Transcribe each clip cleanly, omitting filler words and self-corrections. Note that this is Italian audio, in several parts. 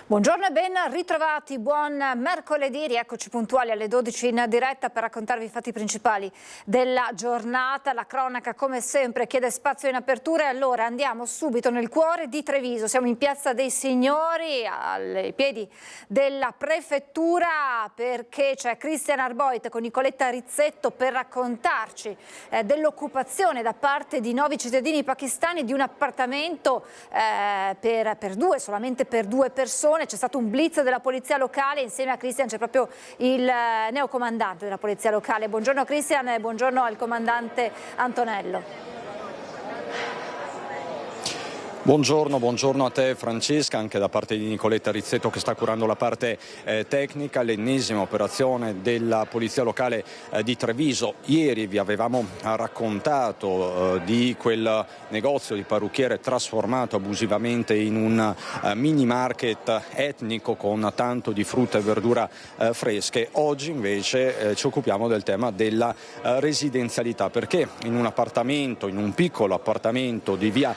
Buongiorno e ben ritrovati, buon mercoledì, rieccoci puntuali alle 12 in diretta per raccontarvi i fatti principali della giornata. La cronaca come sempre chiede spazio in apertura e allora andiamo subito nel cuore di Treviso. Siamo in Piazza dei Signori, ai piedi della prefettura, perché c'è Cristian Arboit con Nicoletta Rizzetto per raccontarci dell'occupazione da parte di 9 cittadini pakistani di un appartamento solamente per due persone. C'è stato un blitz della polizia locale, insieme a Cristian c'è proprio il neocomandante della polizia locale. Buongiorno Cristian e buongiorno al comandante Antonello. Buongiorno a te Francesca, anche da parte di Nicoletta Rizzetto che sta curando la parte tecnica, l'ennesima operazione della polizia locale di Treviso. Ieri vi avevamo raccontato di quel negozio di parrucchiere trasformato abusivamente in un mini market etnico con tanto di frutta e verdura fresche. Oggi invece ci occupiamo del tema della residenzialità, perché in un piccolo appartamento di via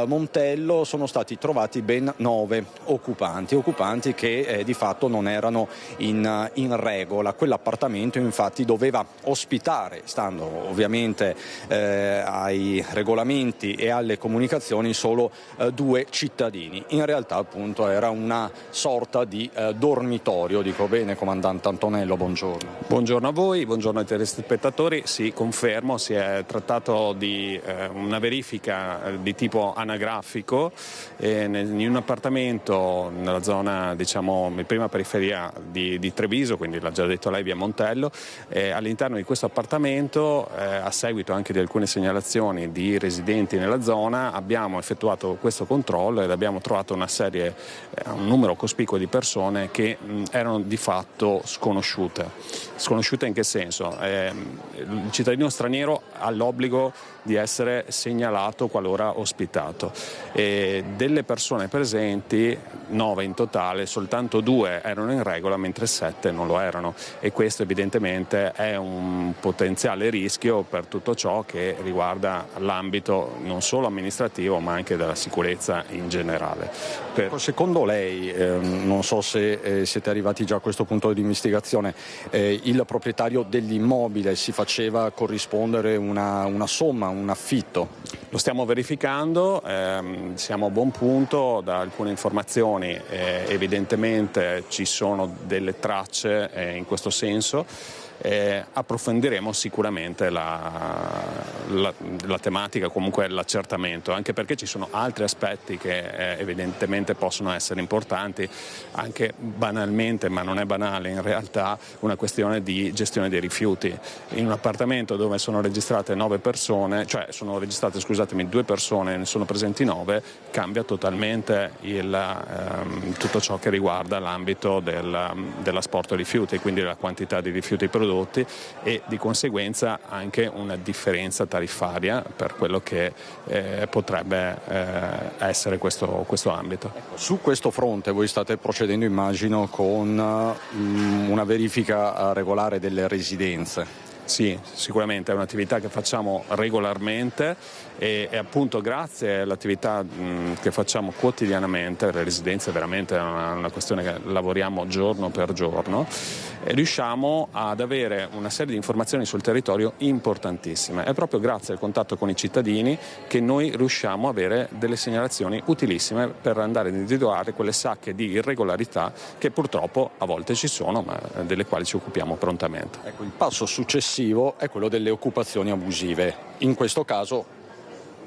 Montello sono stati trovati ben 9 occupanti che di fatto non erano in regola. Quell'appartamento infatti doveva ospitare, stando ovviamente ai regolamenti e alle comunicazioni, solo 2 cittadini. In realtà appunto era una sorta di dormitorio. Dico bene, comandante Antonello, buongiorno. Buongiorno a voi, buongiorno ai telespettatori. Sì, confermo, si è trattato di una verifica di tipo anagrafico in un appartamento nella zona, diciamo, in prima periferia di Treviso, quindi l'ha già detto lei, via Montello. All'interno di questo appartamento, a seguito anche di alcune segnalazioni di residenti nella zona, abbiamo effettuato questo controllo ed abbiamo trovato un numero cospicuo di persone che erano di fatto sconosciute. Sconosciute in che senso? Il cittadino straniero ha l'obbligo di essere segnalato qualora ospitato. Delle persone presenti, 9 in totale, soltanto 2 erano in regola mentre 7 non lo erano, e questo evidentemente è un potenziale rischio per tutto ciò che riguarda l'ambito non solo amministrativo ma anche della sicurezza in generale. Secondo lei, non so se siete arrivati già a questo punto di investigazione, il proprietario dell'immobile si faceva corrispondere una somma, un affitto? Lo stiamo verificando, siamo a buon punto da alcune informazioni, evidentemente ci sono delle tracce in questo senso. Approfondiremo sicuramente la tematica, comunque l'accertamento, anche perché ci sono altri aspetti che evidentemente possono essere importanti, anche banalmente, ma non è banale in realtà, una questione di gestione dei rifiuti. In un appartamento dove sono registrate 9 persone, cioè sono registrate, scusatemi, 2 persone, ne sono presenti 9, cambia totalmente tutto ciò che riguarda l'ambito dell'asporto rifiuti, quindi la quantità di rifiuti prodotti e di conseguenza anche una differenza tariffaria per quello che potrebbe essere questo ambito. Su questo fronte voi state procedendo, immagino, con una verifica regolare delle residenze. Sì, sicuramente è un'attività che facciamo regolarmente e appunto grazie all'attività che facciamo quotidianamente, le residenze veramente è una questione che lavoriamo giorno per giorno, e riusciamo ad avere una serie di informazioni sul territorio importantissime. È proprio grazie al contatto con i cittadini che noi riusciamo a avere delle segnalazioni utilissime per andare ad individuare quelle sacche di irregolarità che purtroppo a volte ci sono, ma delle quali ci occupiamo prontamente. Ecco, il passo successivo è quello delle occupazioni abusive. In questo caso,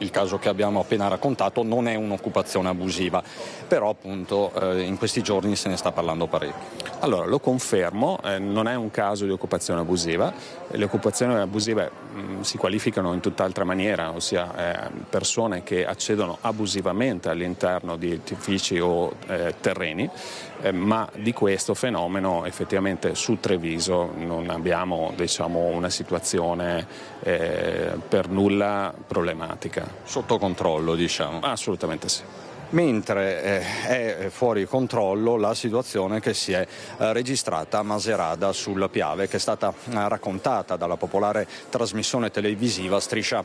il caso che abbiamo appena raccontato, non è un'occupazione abusiva, però appunto in questi giorni se ne sta parlando parecchio. Allora, lo confermo, non è un caso di occupazione abusiva. Le occupazioni abusive si qualificano in tutt'altra maniera, ossia persone che accedono abusivamente all'interno di edifici o terreni, ma di questo fenomeno effettivamente su Treviso non abbiamo, diciamo, una situazione per nulla problematica. Sotto controllo, diciamo. Assolutamente sì. Mentre è fuori controllo la situazione che si è registrata a Macerata sul Piave, che è stata raccontata dalla popolare trasmissione televisiva Striscia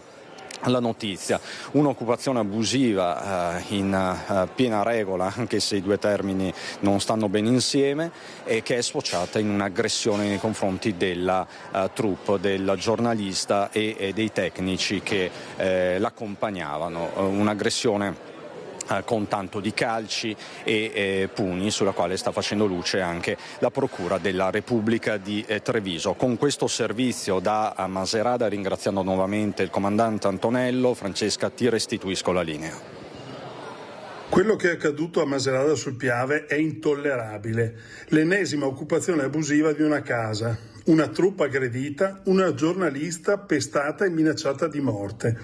la notizia. Un'occupazione abusiva in piena regola, anche se i due termini non stanno bene insieme, e che è sfociata in un'aggressione nei confronti della troupe, del giornalista e dei tecnici che l'accompagnavano. Un'aggressione con tanto di calci e pugni, sulla quale sta facendo luce anche la Procura della Repubblica di Treviso. Con questo servizio da Macerata, ringraziando nuovamente il comandante Antonello, Francesca, ti restituisco la linea. Quello che è accaduto a Macerata sul Piave è intollerabile. L'ennesima occupazione abusiva di una casa, una troupe aggredita, una giornalista pestata e minacciata di morte,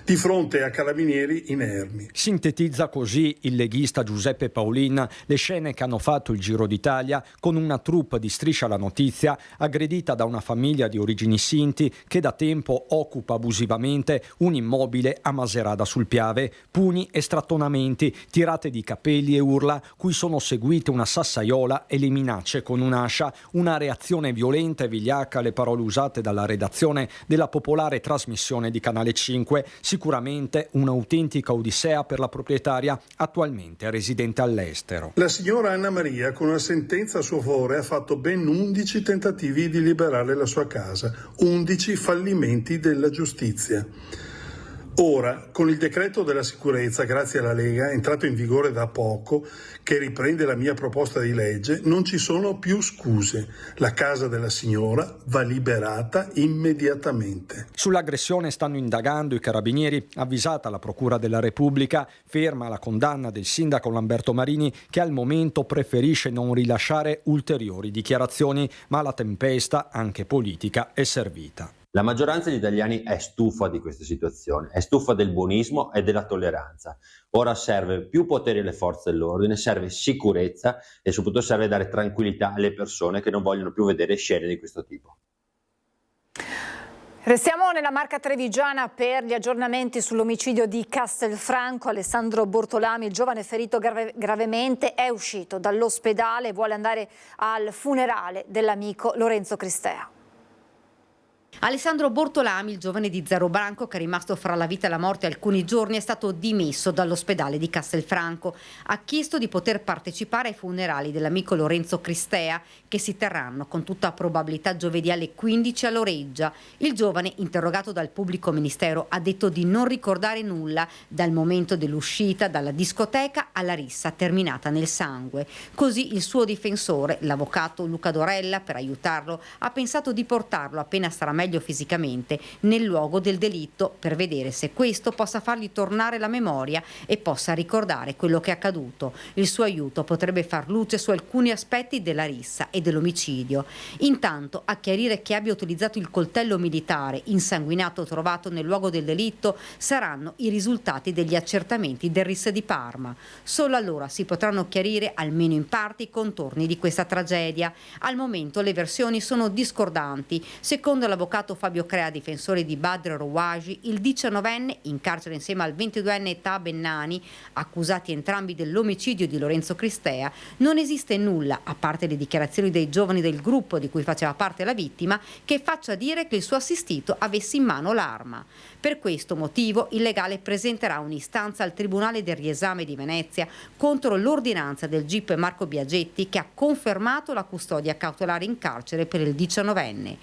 di fronte a carabinieri inermi. Sintetizza così il leghista Giuseppe Paolin le scene che hanno fatto il Giro d'Italia con una troupe di Striscia la Notizia aggredita da una famiglia di origini sinti che da tempo occupa abusivamente un immobile a Macerata sul Piave. Pugni e strattonamenti, tirate di capelli e urla, cui sono seguite una sassaiola e le minacce con un'ascia, una reazione violenta e vigliacca alle parole usate dalla redazione della popolare trasmissione di Canale 5, sicuramente un'autentica odissea per la proprietaria, attualmente residente all'estero. La signora Anna Maria, con una sentenza a suo favore, ha fatto ben 11 tentativi di liberare la sua casa, 11 fallimenti della giustizia. Ora, con il decreto della sicurezza, grazie alla Lega, entrato in vigore da poco, che riprende la mia proposta di legge, non ci sono più scuse. La casa della signora va liberata immediatamente. Sull'aggressione stanno indagando i carabinieri, avvisata la Procura della Repubblica, ferma la condanna del sindaco Lamberto Marini, che al momento preferisce non rilasciare ulteriori dichiarazioni, ma la tempesta, anche politica, è servita. La maggioranza degli italiani è stufa di questa situazione, è stufa del buonismo e della tolleranza. Ora serve più potere alle forze dell'ordine, serve sicurezza e soprattutto serve dare tranquillità alle persone che non vogliono più vedere scene di questo tipo. Restiamo nella Marca trevigiana per gli aggiornamenti sull'omicidio di Castelfranco. Alessandro Bortolami, il giovane ferito gravemente, è uscito dall'ospedale e vuole andare al funerale dell'amico Lorenzo Cristea. Alessandro Bortolami, il giovane di Zero Branco che è rimasto fra la vita e la morte alcuni giorni, è stato dimesso dall'ospedale di Castelfranco. Ha chiesto di poter partecipare ai funerali dell'amico Lorenzo Cristea, che si terranno con tutta probabilità giovedì alle 15 a Loreggia. Il giovane, interrogato dal pubblico ministero, ha detto di non ricordare nulla dal momento dell'uscita dalla discoteca alla rissa terminata nel sangue. Così il suo difensore, l'avvocato Luca Dorella, per aiutarlo, ha pensato di portarlo, appena sarà meglio fisicamente, nel luogo del delitto, per vedere se questo possa fargli tornare la memoria e possa ricordare quello che è accaduto. Il suo aiuto potrebbe far luce su alcuni aspetti della rissa e dell'omicidio. Intanto, a chiarire chi abbia utilizzato il coltello militare insanguinato trovato nel luogo del delitto saranno i risultati degli accertamenti del RIS di Parma. Solo allora si potranno chiarire, almeno in parte, i contorni di questa tragedia. Al momento le versioni sono discordanti. Secondo l'avvocato Fabio Crea, difensore di Badr Rouaji, il 19enne, in carcere insieme al 22enne Taha Bennani, accusati entrambi dell'omicidio di Lorenzo Cristea, non esiste nulla, a parte le dichiarazioni dei giovani del gruppo di cui faceva parte la vittima, che faccia dire che il suo assistito avesse in mano l'arma. Per questo motivo il legale presenterà un'istanza al Tribunale del Riesame di Venezia contro l'ordinanza del GIP Marco Biagetti, che ha confermato la custodia cautelare in carcere per il 19enne.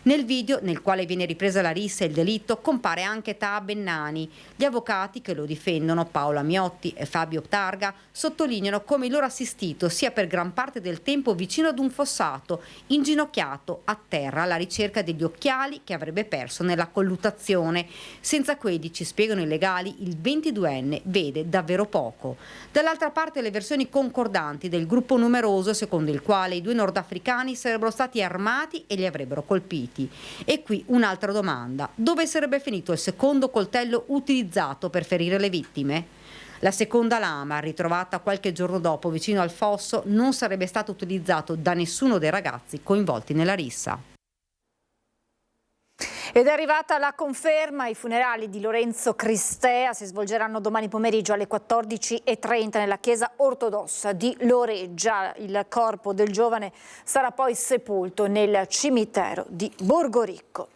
Nel video, nel quale viene ripresa la rissa e il delitto, compare anche Taha Bennani. Gli avvocati che lo difendono, Paola Miotti e Fabio Targa, sottolineano come il loro assistito sia per gran parte del tempo vicino ad un fossato, inginocchiato a terra alla ricerca degli occhiali che avrebbe perso nella colluttazione. Senza quelli, ci spiegano i legali, il 22enne vede davvero poco. Dall'altra parte le versioni concordanti del gruppo numeroso, secondo il quale i due nordafricani sarebbero stati armati e li avrebbero colpiti. E qui un'altra domanda: dove sarebbe finito il secondo coltello utilizzato per ferire le vittime? La seconda lama, ritrovata qualche giorno dopo vicino al fosso, non sarebbe stato utilizzato da nessuno dei ragazzi coinvolti nella rissa. Ed è arrivata la conferma: i funerali di Lorenzo Cristea si svolgeranno domani pomeriggio alle 14:30 nella chiesa ortodossa di Loreggia. Il corpo del giovane sarà poi sepolto nel cimitero di Borgoricco.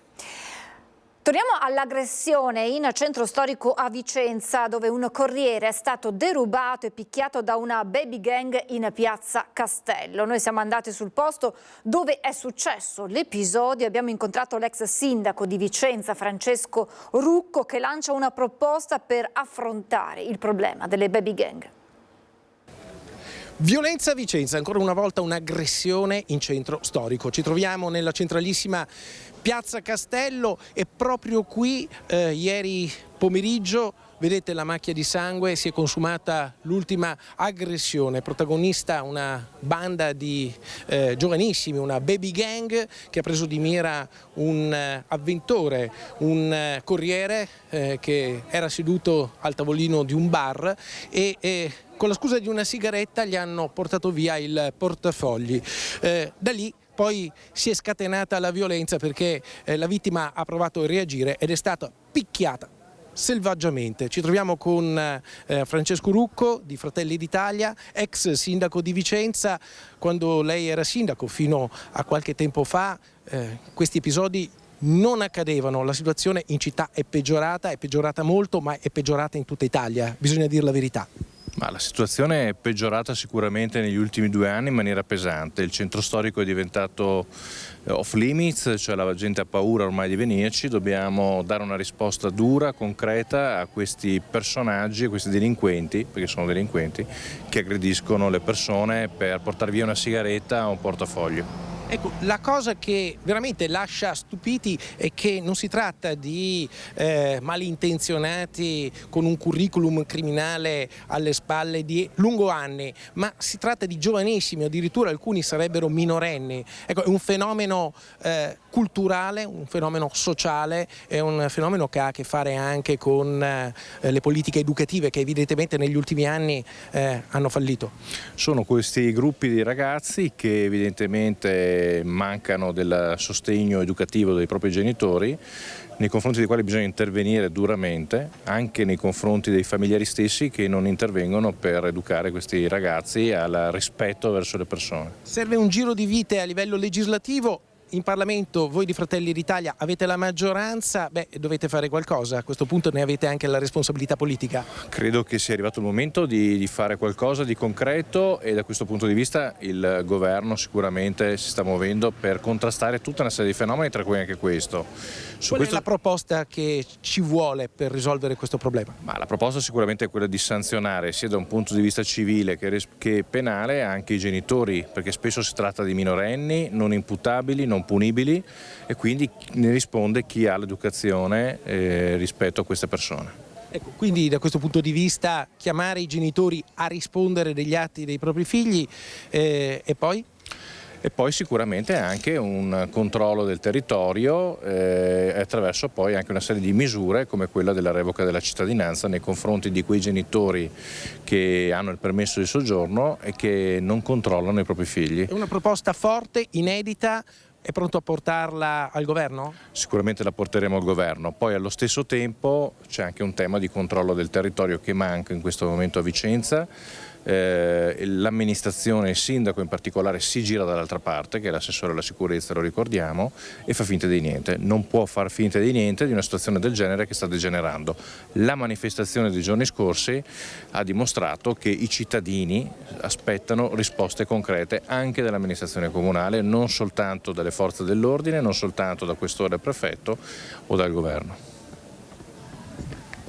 Torniamo all'aggressione in centro storico a Vicenza, dove un corriere è stato derubato e picchiato da una baby gang in piazza Castello. Noi siamo andati sul posto dove è successo l'episodio e abbiamo incontrato l'ex sindaco di Vicenza, Francesco Rucco, che lancia una proposta per affrontare il problema delle baby gang. Violenza a Vicenza, ancora una volta un'aggressione in centro storico. Ci troviamo nella centralissima piazza Castello e proprio qui ieri pomeriggio, vedete la macchia di sangue, si è consumata l'ultima aggressione. Protagonista una banda di giovanissimi, una baby gang che ha preso di mira un avventore, un corriere che era seduto al tavolino di un bar e con la scusa di una sigaretta gli hanno portato via il portafogli. Da lì poi si è scatenata la violenza perché la vittima ha provato a reagire ed è stata picchiata selvaggiamente. Ci troviamo con Francesco Rucco di Fratelli d'Italia, ex sindaco di Vicenza. Quando lei era sindaco fino a qualche tempo fa questi episodi non accadevano, la situazione in città è peggiorata molto, ma è peggiorata in tutta Italia, bisogna dire la verità. Ma la situazione è peggiorata sicuramente negli ultimi 2 anni in maniera pesante. Il centro storico è diventato off limits, cioè la gente ha paura ormai di venirci. Dobbiamo dare una risposta dura, concreta a questi personaggi, a questi delinquenti, perché sono delinquenti, che aggrediscono le persone per portare via una sigaretta o un portafoglio. Ecco, la cosa che veramente lascia stupiti è che non si tratta di malintenzionati con un curriculum criminale alle spalle di lungo anni, ma si tratta di giovanissimi, addirittura alcuni sarebbero minorenni. Ecco, è un fenomeno culturale, un fenomeno sociale, è un fenomeno che ha a che fare anche con le politiche educative che evidentemente negli ultimi anni hanno fallito. Sono questi gruppi di ragazzi che evidentemente mancano del sostegno educativo dei propri genitori, nei confronti dei quali bisogna intervenire duramente, anche nei confronti dei familiari stessi che non intervengono per educare questi ragazzi al rispetto verso le persone. Serve un giro di vite a livello legislativo. In Parlamento voi di Fratelli d'Italia avete la maggioranza, dovete fare qualcosa, a questo punto ne avete anche la responsabilità politica. Credo che sia arrivato il momento di fare qualcosa di concreto e da questo punto di vista il governo sicuramente si sta muovendo per contrastare tutta una serie di fenomeni, tra cui anche questo. Qual è la proposta che ci vuole per risolvere questo problema? Ma la proposta sicuramente è quella di sanzionare sia da un punto di vista civile che penale anche i genitori, perché spesso si tratta di minorenni non imputabili, non punibili e quindi ne risponde chi ha l'educazione rispetto a queste persone. Ecco, quindi da questo punto di vista chiamare i genitori a rispondere degli atti dei propri figli e poi? E poi sicuramente anche un controllo del territorio attraverso poi anche una serie di misure come quella della revoca della cittadinanza nei confronti di quei genitori che hanno il permesso di soggiorno e che non controllano i propri figli. È una proposta forte, inedita. È pronto a portarla al governo? Sicuramente la porteremo al governo, poi allo stesso tempo c'è anche un tema di controllo del territorio che manca in questo momento a Vicenza. L'amministrazione, il sindaco in particolare, si gira dall'altra parte, che è l'assessore alla sicurezza, lo ricordiamo, e fa finta di niente. Non può far finta di niente di una situazione del genere che sta degenerando. La manifestazione dei giorni scorsi ha dimostrato che i cittadini aspettano risposte concrete anche dall'amministrazione comunale, non soltanto dalle forze dell'ordine, non soltanto da questore e prefetto o dal governo.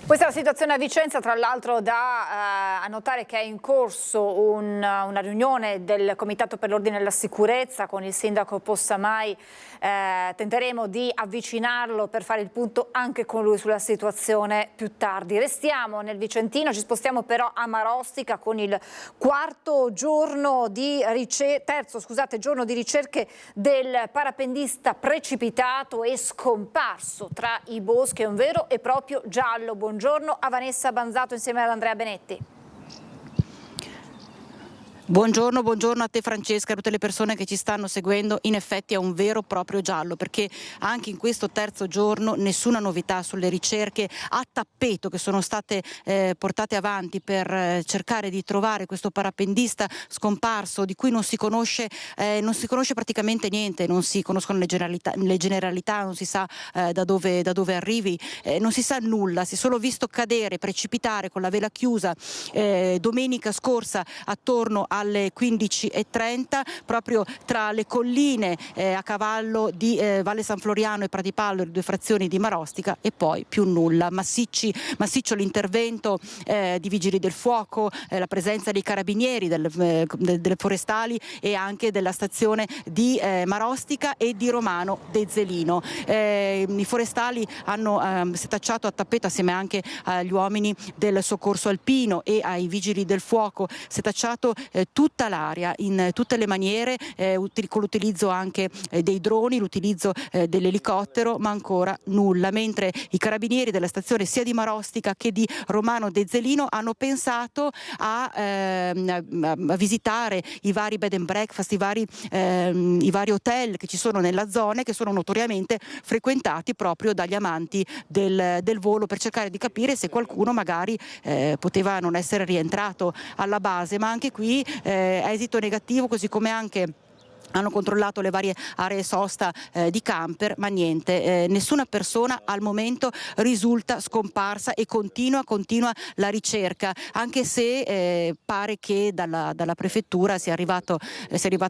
Questa è la situazione a Vicenza, tra l'altro da notare che è in corso una riunione del Comitato per l'Ordine e la Sicurezza con il sindaco Possamai. Tenteremo di avvicinarlo per fare il punto anche con lui sulla situazione più tardi. Restiamo nel Vicentino, ci spostiamo però a Marostica con il terzo giorno di ricerche del parapentista precipitato e scomparso tra i boschi. È un vero e proprio giallo. Buongiorno a Vanessa Banzato insieme ad Andrea Benetti. Buongiorno a te Francesca, a tutte le persone che ci stanno seguendo. In effetti è un vero e proprio giallo, perché anche in questo terzo giorno nessuna novità sulle ricerche a tappeto che sono state portate avanti per cercare di trovare questo parapendista scomparso, di cui non si conosce praticamente niente, non si conoscono le generalità, non si sa da dove arrivi, non si sa nulla, si è solo visto cadere, precipitare con la vela chiusa domenica scorsa attorno alle 15:30 proprio tra le colline a cavallo di Valle San Floriano e Pratipallo, le due frazioni di Marostica, e poi più nulla. Massiccio l'intervento di vigili del fuoco, la presenza dei carabinieri, delle forestali e anche della stazione di Marostica e di Romano Dezzelino. I forestali hanno setacciato a tappeto, assieme anche agli uomini del soccorso alpino e ai vigili del fuoco, setacciato tutta l'area in tutte le maniere, con l'utilizzo anche dei droni, l'utilizzo dell'elicottero, ma ancora nulla, mentre i carabinieri della stazione sia di Marostica che di Romano Dezzelino hanno pensato a visitare i vari bed and breakfast, i vari hotel che ci sono nella zona, che sono notoriamente frequentati proprio dagli amanti del volo, per cercare di capire se qualcuno magari poteva non essere rientrato alla base. Ma anche qui esito negativo, così come anche hanno controllato le varie aree sosta di camper, ma niente, nessuna persona al momento risulta scomparsa e continua la ricerca, anche se pare che dalla prefettura sia arrivata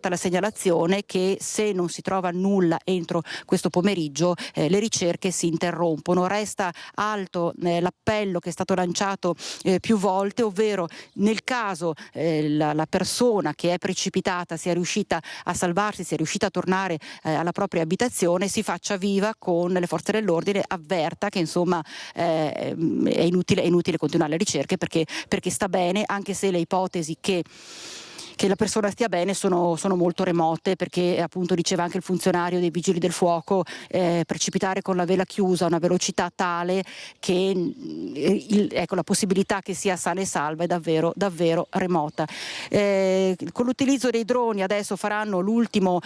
la segnalazione che se non si trova nulla entro questo pomeriggio le ricerche si interrompono. Resta alto l'appello che è stato lanciato più volte, ovvero nel caso la persona che è precipitata sia riuscita a salvarsi, sia riuscita a tornare alla propria abitazione, si faccia viva con le forze dell'ordine, avverta che insomma è inutile continuare le ricerche perché sta bene, anche se le ipotesi che la persona stia bene sono molto remote, perché appunto diceva anche il funzionario dei vigili del fuoco, precipitare con la vela chiusa a una velocità tale che la possibilità che sia sana e salva è davvero remota. Con l'utilizzo dei droni adesso faranno l'ultima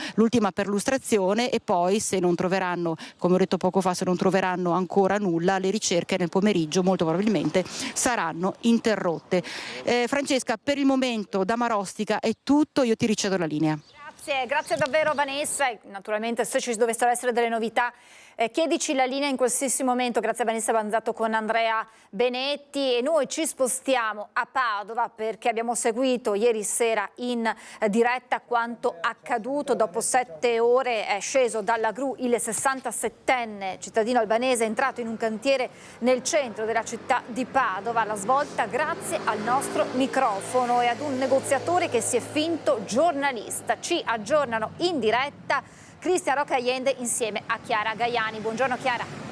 perlustrazione e poi, se non troveranno, come ho detto poco fa, se non troveranno ancora nulla, le ricerche nel pomeriggio molto probabilmente saranno interrotte. Francesca, per il momento da Marostica è tutto, io ti ricevo la linea. Grazie davvero Vanessa, e naturalmente se ci dovessero essere delle novità chiedici la linea in qualsiasi momento. Grazie a Vanessa Banzato con Andrea Benetti, e noi ci spostiamo a Padova perché abbiamo seguito ieri sera in diretta quanto accaduto. Dopo 7 ore è sceso dalla gru il 67enne cittadino albanese, entrato in un cantiere nel centro della città di Padova. La svolta grazie al nostro microfono e ad un negoziatore che si è finto giornalista. Ci aggiornano in diretta Cristian Roque Allende insieme a Chiara Gaiani. Buongiorno Chiara.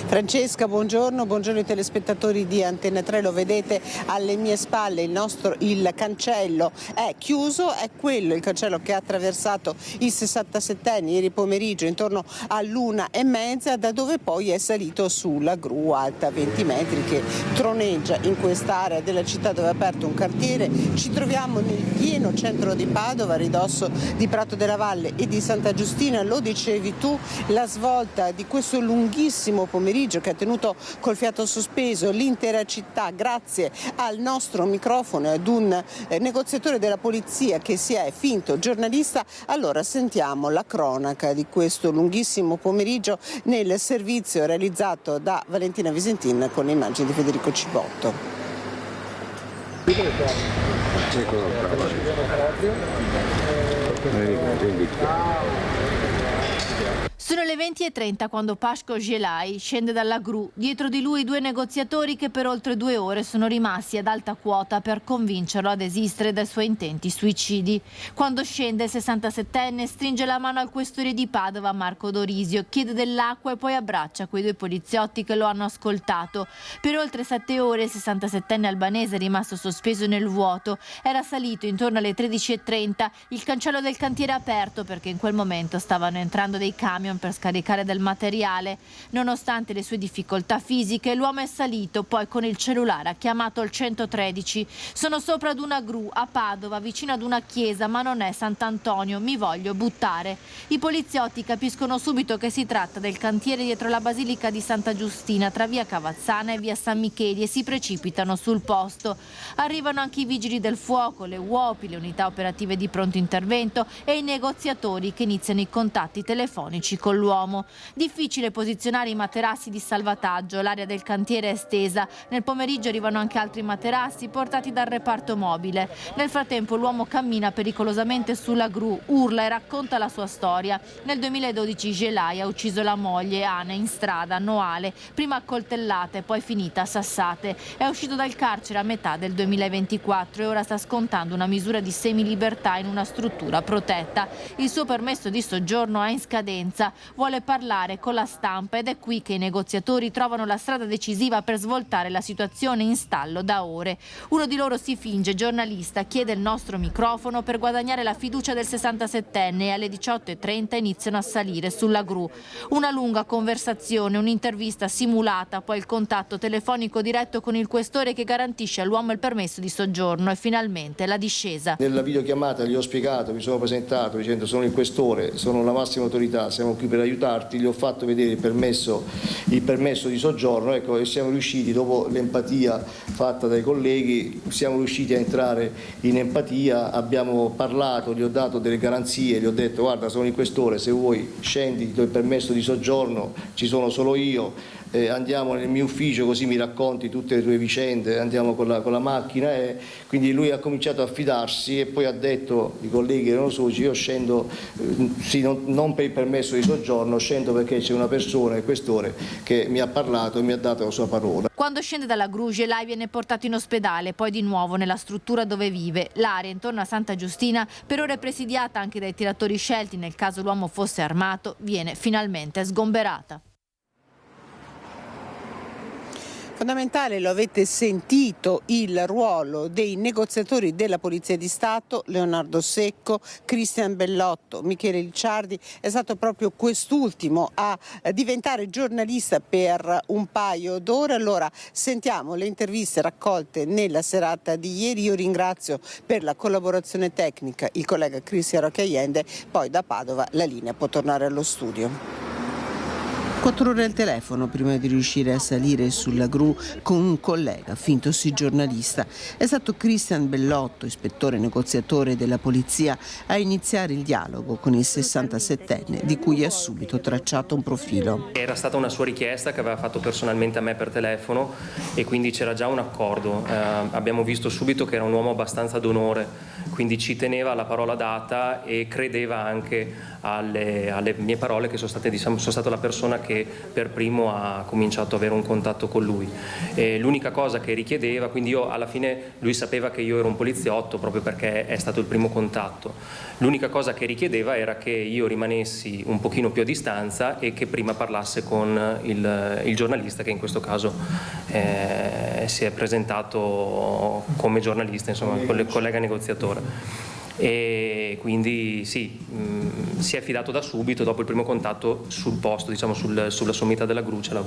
Francesca, buongiorno ai telespettatori di Antenne 3, lo vedete alle mie spalle, il cancello è chiuso, è quello il cancello che ha attraversato il 67enne ieri pomeriggio intorno all'1:30, da dove poi è salito sulla gru alta 20 metri che troneggia in quest'area della città dove è aperto un cantiere. Ci troviamo nel pieno centro di Padova, a ridosso di Prato della Valle e di Santa Giustina. Lo dicevi tu, la svolta di questo lunghissimo pomeriggio che ha tenuto col fiato sospeso l'intera città grazie al nostro microfono e ad un negoziatore della polizia che si è finto giornalista. Allora sentiamo la cronaca di questo lunghissimo pomeriggio nel servizio realizzato da Valentina Visentin con le immagini di Federico Cibotto. Sono le 20:30 quando Pashko Gelai scende dalla gru. Dietro di lui 2 negoziatori che per oltre 2 ore sono rimasti ad alta quota per convincerlo a desistere dai suoi intenti suicidi. Quando scende il 67enne stringe la mano al questore di Padova, Marco Dorisio, chiede dell'acqua e poi abbraccia quei 2 poliziotti che lo hanno ascoltato. Per oltre 7 ore il 67enne albanese è rimasto sospeso nel vuoto. Era salito intorno alle 13:30, il cancello del cantiere aperto perché in quel momento stavano entrando dei camion per scaricare del materiale. Nonostante le sue difficoltà fisiche, l'uomo è salito, poi con il cellulare ha chiamato il 113. Sono sopra ad una gru a Padova, vicino ad una chiesa, ma non è Sant'Antonio, mi voglio buttare. I poliziotti capiscono subito che si tratta del cantiere dietro la Basilica di Santa Giustina, tra via Cavazzana e via San Micheli, e si precipitano sul posto. Arrivano anche i vigili del fuoco, le UOPI, le unità operative di pronto intervento e i negoziatori che iniziano i contatti telefonici con l'uomo. Difficile posizionare i materassi di salvataggio, l'area del cantiere è estesa. Nel pomeriggio arrivano anche altri materassi portati dal reparto mobile. Nel frattempo l'uomo cammina pericolosamente sulla gru, urla e racconta la sua storia. Nel 2012 Gelai ha ucciso la moglie Ana in strada, Noale, prima a coltellate, poi finita a sassate. È uscito dal carcere a metà del 2024 e ora sta scontando una misura di semilibertà in una struttura protetta. Il suo permesso di soggiorno è in scadenza, vuole parlare con la stampa ed è qui che i negoziatori trovano la strada decisiva per svoltare la situazione in stallo da ore. Uno di loro si finge giornalista, chiede il nostro microfono per guadagnare la fiducia del 67enne e alle 18:30 iniziano a salire sulla gru. Una lunga conversazione, un'intervista simulata, poi il contatto telefonico diretto con il questore che garantisce all'uomo il permesso di soggiorno e finalmente la discesa. Nella videochiamata gli ho spiegato, mi sono presentato dicendo sono il questore, sono la massima autorità, siamo qui per aiutarti, gli ho fatto vedere il permesso di soggiorno, ecco, e siamo riusciti, dopo l'empatia fatta dai colleghi, siamo riusciti a entrare in empatia, abbiamo parlato, gli ho dato delle garanzie, gli ho detto guarda sono il questore, se vuoi scendi, ti do il permesso di soggiorno, ci sono solo io. Andiamo nel mio ufficio così mi racconti tutte le tue vicende, andiamo con la macchina, e quindi lui ha cominciato a fidarsi e poi ha detto, i colleghi erano soci, io scendo sì, non per il permesso di soggiorno, scendo perché c'è una persona, il questore, che mi ha parlato e mi ha dato la sua parola. Quando scende dalla gru, Gelai viene portato in ospedale, poi di nuovo nella struttura dove vive. L'area intorno a Santa Giustina, per ora presidiata anche dai tiratori scelti nel caso l'uomo fosse armato, viene finalmente sgomberata. Fondamentale, lo avete sentito, il ruolo dei negoziatori della Polizia di Stato, Leonardo Secco, Cristian Bellotto, Michele Licciardi. È stato proprio quest'ultimo a diventare giornalista per un paio d'ore. Allora sentiamo le interviste raccolte nella serata di ieri. Io ringrazio per la collaborazione tecnica il collega Cristian Roccaiende, poi da Padova la linea può tornare allo studio. 4 ore al telefono prima di riuscire a salire sulla gru con un collega fintosi giornalista. È stato Cristian Bellotto, ispettore negoziatore della polizia, a iniziare il dialogo con il 67enne, di cui ha subito tracciato un profilo. Era stata una sua richiesta che aveva fatto personalmente a me per telefono e quindi c'era già un accordo. Abbiamo visto subito che era un uomo abbastanza d'onore, quindi ci teneva alla parola data e credeva anche alle mie parole, che sono stata la persona che per primo ha cominciato ad avere un contatto con lui. L'unica cosa che richiedeva, quindi io alla fine, lui sapeva che io ero un poliziotto proprio perché è stato il primo contatto, l'unica cosa che richiedeva era che io rimanessi un pochino più a distanza e che prima parlasse con il giornalista, che in questo caso si è presentato come giornalista, insomma, con il collega negoziatore. E quindi sì, si è fidato da subito, dopo il primo contatto sul posto, diciamo sulla sommità della gru ce l'ha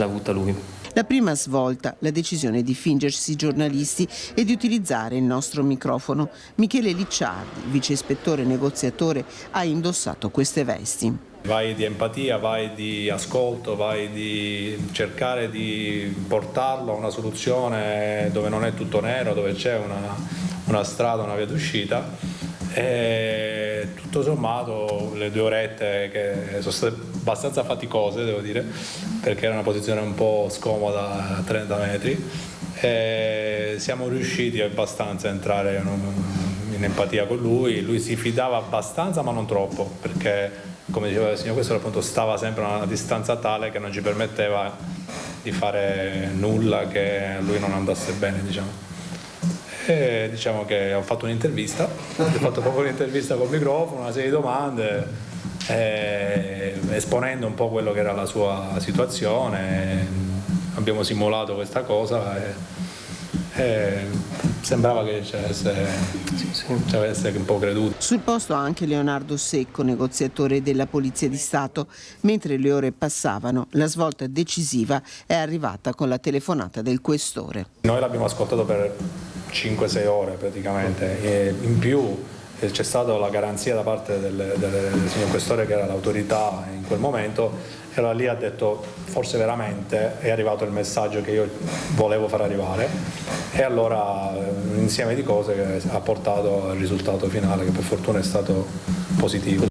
avuta lui. La prima svolta, la decisione di fingersi giornalisti e di utilizzare il nostro microfono. Michele Licciardi, vice ispettore negoziatore, ha indossato queste vesti. Vai di empatia, vai di ascolto, vai di cercare di portarlo a una soluzione dove non è tutto nero, dove c'è una strada, una via d'uscita. E tutto sommato le 2 orette, che sono state abbastanza faticose, devo dire, perché era una posizione un po' scomoda a 30 metri, e siamo riusciti abbastanza a entrare in empatia con lui si fidava abbastanza ma non troppo, perché come diceva il signor Questore, appunto stava sempre a una distanza tale che non ci permetteva di fare nulla che a lui non andasse bene, diciamo. E diciamo che ho fatto un'intervista, ho fatto proprio un'intervista col microfono, una serie di domande, esponendo un po' quello che era la sua situazione. Abbiamo simulato questa cosa e sembrava che ci avesse un po' creduto. Sul posto anche Leonardo Secco, negoziatore della Polizia di Stato. Mentre le ore passavano, la svolta decisiva è arrivata con la telefonata del questore. Noi l'abbiamo ascoltato per 5-6 ore praticamente, e in più c'è stata la garanzia da parte del signor questore, che era l'autorità in quel momento, e allora lì ha detto forse veramente è arrivato il messaggio che io volevo far arrivare, e allora un insieme di cose che ha portato al risultato finale, che per fortuna è stato positivo.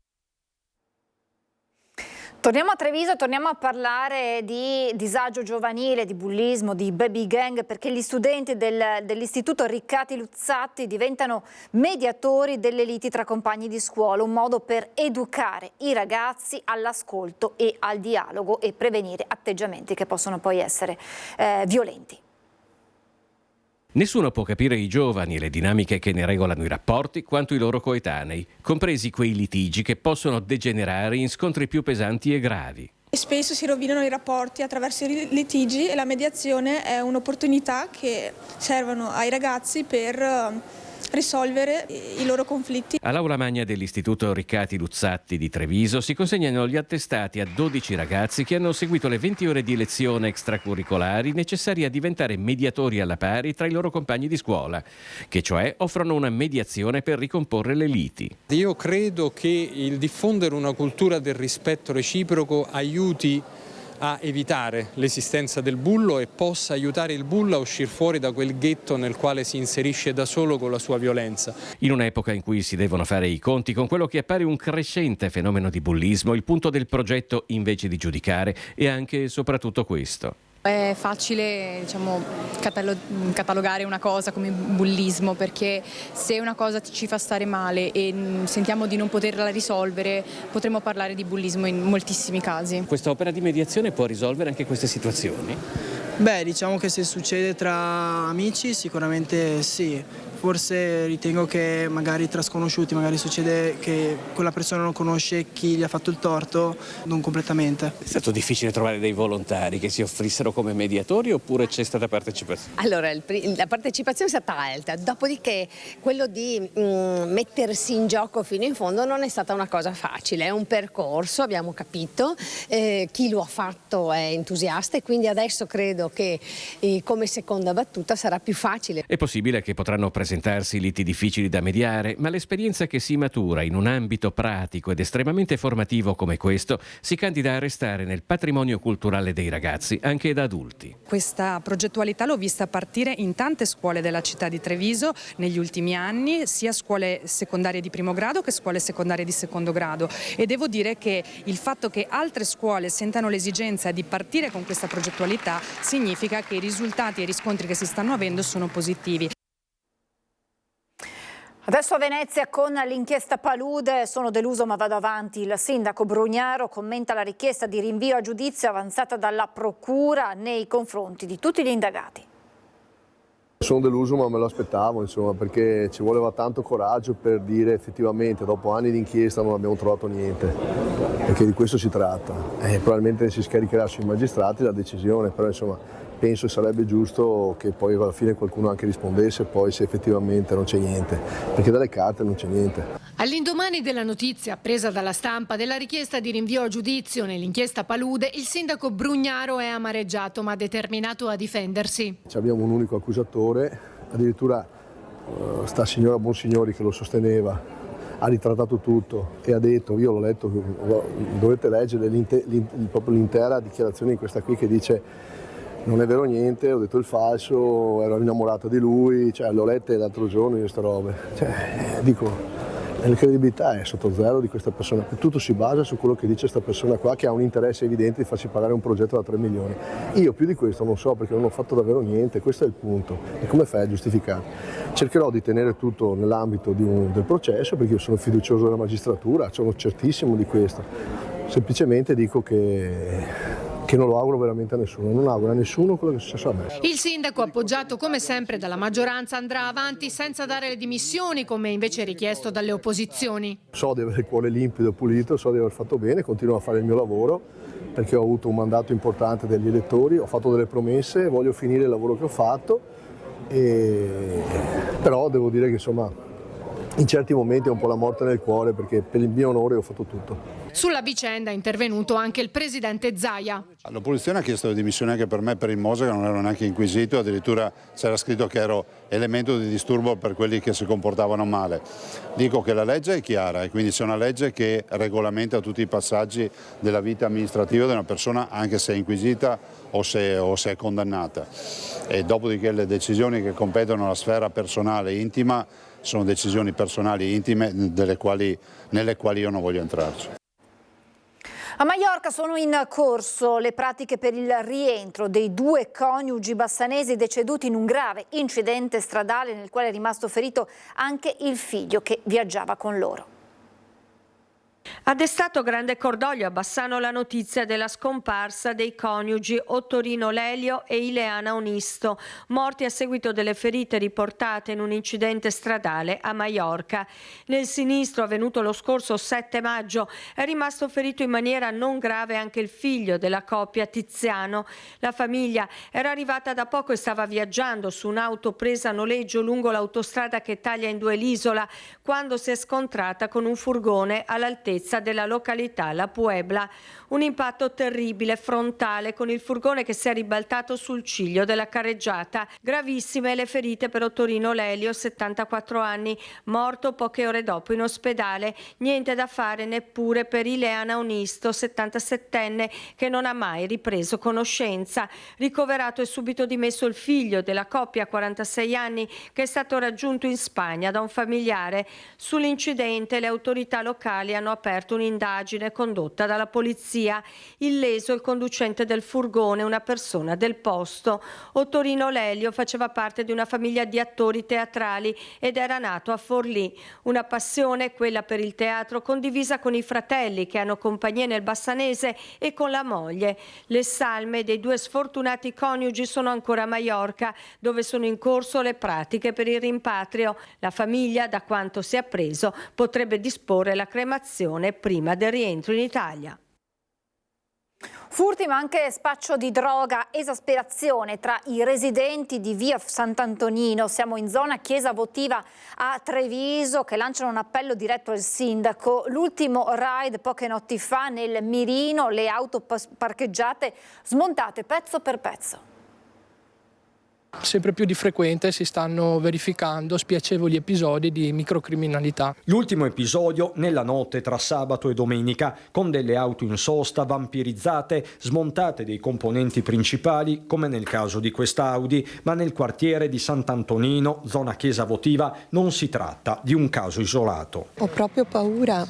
Torniamo a Treviso, torniamo a parlare di disagio giovanile, di bullismo, di baby gang, perché gli studenti dell'istituto Riccati Luzzatti diventano mediatori delle liti tra compagni di scuola, un modo per educare i ragazzi all'ascolto e al dialogo e prevenire atteggiamenti che possono poi essere violenti. Nessuno può capire i giovani e le dinamiche che ne regolano i rapporti quanto i loro coetanei, compresi quei litigi che possono degenerare in scontri più pesanti e gravi. Spesso si rovinano i rapporti attraverso i litigi, e la mediazione è un'opportunità che servono ai ragazzi per risolvere i loro conflitti. All'aula magna dell'Istituto Riccati Luzzatti di Treviso si consegnano gli attestati a 12 ragazzi che hanno seguito le 20 ore di lezione extracurricolari necessarie a diventare mediatori alla pari tra i loro compagni di scuola, che cioè offrono una mediazione per ricomporre le liti. Io credo che il diffondere una cultura del rispetto reciproco aiuti a evitare l'esistenza del bullo e possa aiutare il bullo a uscire fuori da quel ghetto nel quale si inserisce da solo con la sua violenza. In un'epoca in cui si devono fare i conti con quello che appare un crescente fenomeno di bullismo, il punto del progetto, invece di giudicare, è anche e soprattutto questo. È facile, catalogare una cosa come bullismo, perché se una cosa ci fa stare male e sentiamo di non poterla risolvere, potremmo parlare di bullismo in moltissimi casi. Questa opera di mediazione può risolvere anche queste situazioni? Beh, diciamo che se succede tra amici sicuramente sì. Forse ritengo che magari tra sconosciuti magari succede che quella persona non conosce chi gli ha fatto il torto, non completamente. È stato difficile trovare dei volontari che si offrissero come mediatori, oppure c'è stata partecipazione? Allora, la partecipazione è stata alta, dopodiché quello di mettersi in gioco fino in fondo non è stata una cosa facile, è un percorso, abbiamo capito, chi lo ha fatto è entusiasta, e quindi adesso credo che come seconda battuta sarà più facile. È possibile che potranno presentarsi liti difficili da mediare, ma l'esperienza che si matura in un ambito pratico ed estremamente formativo come questo si candida a restare nel patrimonio culturale dei ragazzi, anche da adulti. Questa progettualità l'ho vista partire in tante scuole della città di Treviso negli ultimi anni, sia scuole secondarie di primo grado che scuole secondarie di secondo grado, e devo dire che il fatto che altre scuole sentano l'esigenza di partire con questa progettualità significa che i risultati e i riscontri che si stanno avendo sono positivi. Adesso a Venezia con l'inchiesta Palude, sono deluso ma vado avanti. Il sindaco Brugnaro commenta la richiesta di rinvio a giudizio avanzata dalla procura nei confronti di tutti gli indagati. Sono deluso, ma me lo aspettavo, insomma, perché ci voleva tanto coraggio per dire effettivamente dopo anni di inchiesta non abbiamo trovato niente, perché di questo si tratta. Probabilmente si scaricherà sui magistrati la decisione, però insomma penso sarebbe giusto che poi alla fine qualcuno anche rispondesse poi se effettivamente non c'è niente, perché dalle carte non c'è niente. All'indomani della notizia presa dalla stampa della richiesta di rinvio a giudizio nell'inchiesta Palude, il sindaco Brugnaro è amareggiato ma determinato a difendersi. Abbiamo un unico accusatore, addirittura sta signora Bonsignori che lo sosteneva, ha ritrattato tutto e ha detto, io l'ho letto, dovete leggere proprio l'intera dichiarazione di questa qui che dice non è vero niente, ho detto il falso, ero innamorato di lui, l'ho lette l'altro giorno io queste robe. Dico, la credibilità è sotto zero di questa persona, tutto si basa su quello che dice questa persona qua, che ha un interesse evidente di farci pagare un progetto da 3 milioni. Io più di questo non so, perché non ho fatto davvero niente, questo è il punto. E come fai a giustificare? Cercherò di tenere tutto nell'ambito del processo, perché io sono fiducioso della magistratura, sono certissimo di questo. Semplicemente dico che non lo auguro veramente a nessuno, non auguro a nessuno quello che è successo a me. Il sindaco, appoggiato come sempre dalla maggioranza, andrà avanti senza dare le dimissioni, come invece richiesto dalle opposizioni. So di avere il cuore limpido e pulito, so di aver fatto bene, continuo a fare il mio lavoro, perché ho avuto un mandato importante degli elettori, ho fatto delle promesse, voglio finire il lavoro che ho fatto Però devo dire che insomma in certi momenti è un po' la morte nel cuore, perché per il mio onore ho fatto tutto. Sulla vicenda è intervenuto anche il presidente Zaia. L'opposizione ha chiesto le dimissioni anche per me, per il Mose, che non ero neanche inquisito, addirittura c'era scritto che ero elemento di disturbo per quelli che si comportavano male. Dico che la legge è chiara e quindi c'è una legge che regolamenta tutti i passaggi della vita amministrativa di una persona, anche se è inquisita o se è condannata. E dopodiché le decisioni che competono alla sfera personale e intima sono decisioni personali e intime nelle quali io non voglio entrarci. A Maiorca sono in corso le pratiche per il rientro dei 2 coniugi bassanesi deceduti in un grave incidente stradale nel quale è rimasto ferito anche il figlio che viaggiava con loro. Ha destato grande cordoglio a Bassano la notizia della scomparsa dei coniugi Ottorino Lelio e Ileana Onisto, morti a seguito delle ferite riportate in un incidente stradale a Maiorca. Nel sinistro avvenuto lo scorso 7 maggio è rimasto ferito in maniera non grave anche il figlio della coppia Tiziano. La famiglia era arrivata da poco e stava viaggiando su un'auto presa a noleggio lungo l'autostrada che taglia in 2 l'isola quando si è scontrata con un furgone all'altezza della località La Puebla. Un impatto terribile frontale con il furgone che si è ribaltato sul ciglio della carreggiata. Gravissime le ferite per Ottorino Lelio, 74 anni, morto poche ore dopo in ospedale. Niente da fare neppure per Ileana Onisto, 77enne, che non ha mai ripreso conoscenza. Ricoverato e subito dimesso il figlio della coppia, 46 anni, che è stato raggiunto in Spagna da un familiare. Sull'incidente le autorità locali hanno aperto un'indagine condotta dalla polizia. Illeso il conducente del furgone, una persona del posto. Ottorino Lelio faceva parte di una famiglia di attori teatrali ed era nato a Forlì. Una passione, quella per il teatro, condivisa con i fratelli che hanno compagnie nel Bassanese e con la moglie. Le salme dei 2 sfortunati coniugi sono ancora a Maiorca, dove sono in corso le pratiche per il rimpatrio. La famiglia, da quanto si è appreso, potrebbe disporre la cremazione prima del rientro in Italia. Furti ma anche spaccio di droga, esasperazione tra i residenti di via Sant'Antonino. Siamo in zona Chiesa Votiva a Treviso che lanciano un appello diretto al sindaco. L'ultimo raid poche notti fa nel mirino, le auto parcheggiate smontate pezzo per pezzo. Sempre più di frequente si stanno verificando spiacevoli episodi di microcriminalità. L'ultimo episodio nella notte tra sabato e domenica, con delle auto in sosta vampirizzate, smontate dei componenti principali, come nel caso di questa Audi, ma nel quartiere di Sant'Antonino, zona Chiesa Votiva, non si tratta di un caso isolato. Ho proprio paura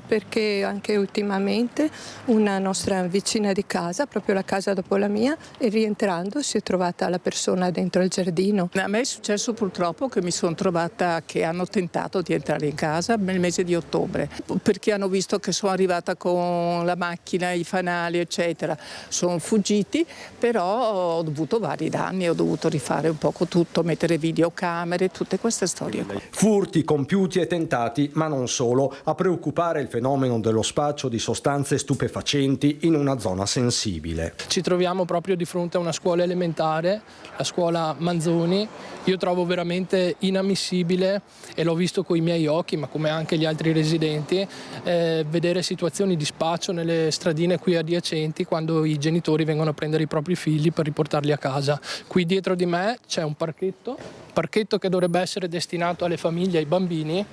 perché anche ultimamente una nostra vicina di casa, proprio la casa dopo la mia, e rientrando si è trovata la persona dentro il giardino. A me è successo purtroppo che mi sono trovata che hanno tentato di entrare in casa nel mese di ottobre, perché hanno visto che sono arrivata con la macchina, i fanali eccetera. Sono fuggiti, però ho dovuto vari danni, ho dovuto rifare un poco tutto, mettere videocamere, tutte queste storie qua. Furti compiuti e tentati, ma non solo, a preoccupare il fenomeno dello spaccio di sostanze stupefacenti in una zona sensibile. Ci troviamo proprio di fronte a una scuola elementare, la scuola Manzoni. Io trovo veramente inammissibile, e l'ho visto con i miei occhi, ma come anche gli altri residenti, vedere situazioni di spaccio nelle stradine qui adiacenti quando i genitori vengono a prendere i propri figli per riportarli a casa. Qui dietro di me c'è un parchetto che dovrebbe essere destinato alle famiglie e ai bambini,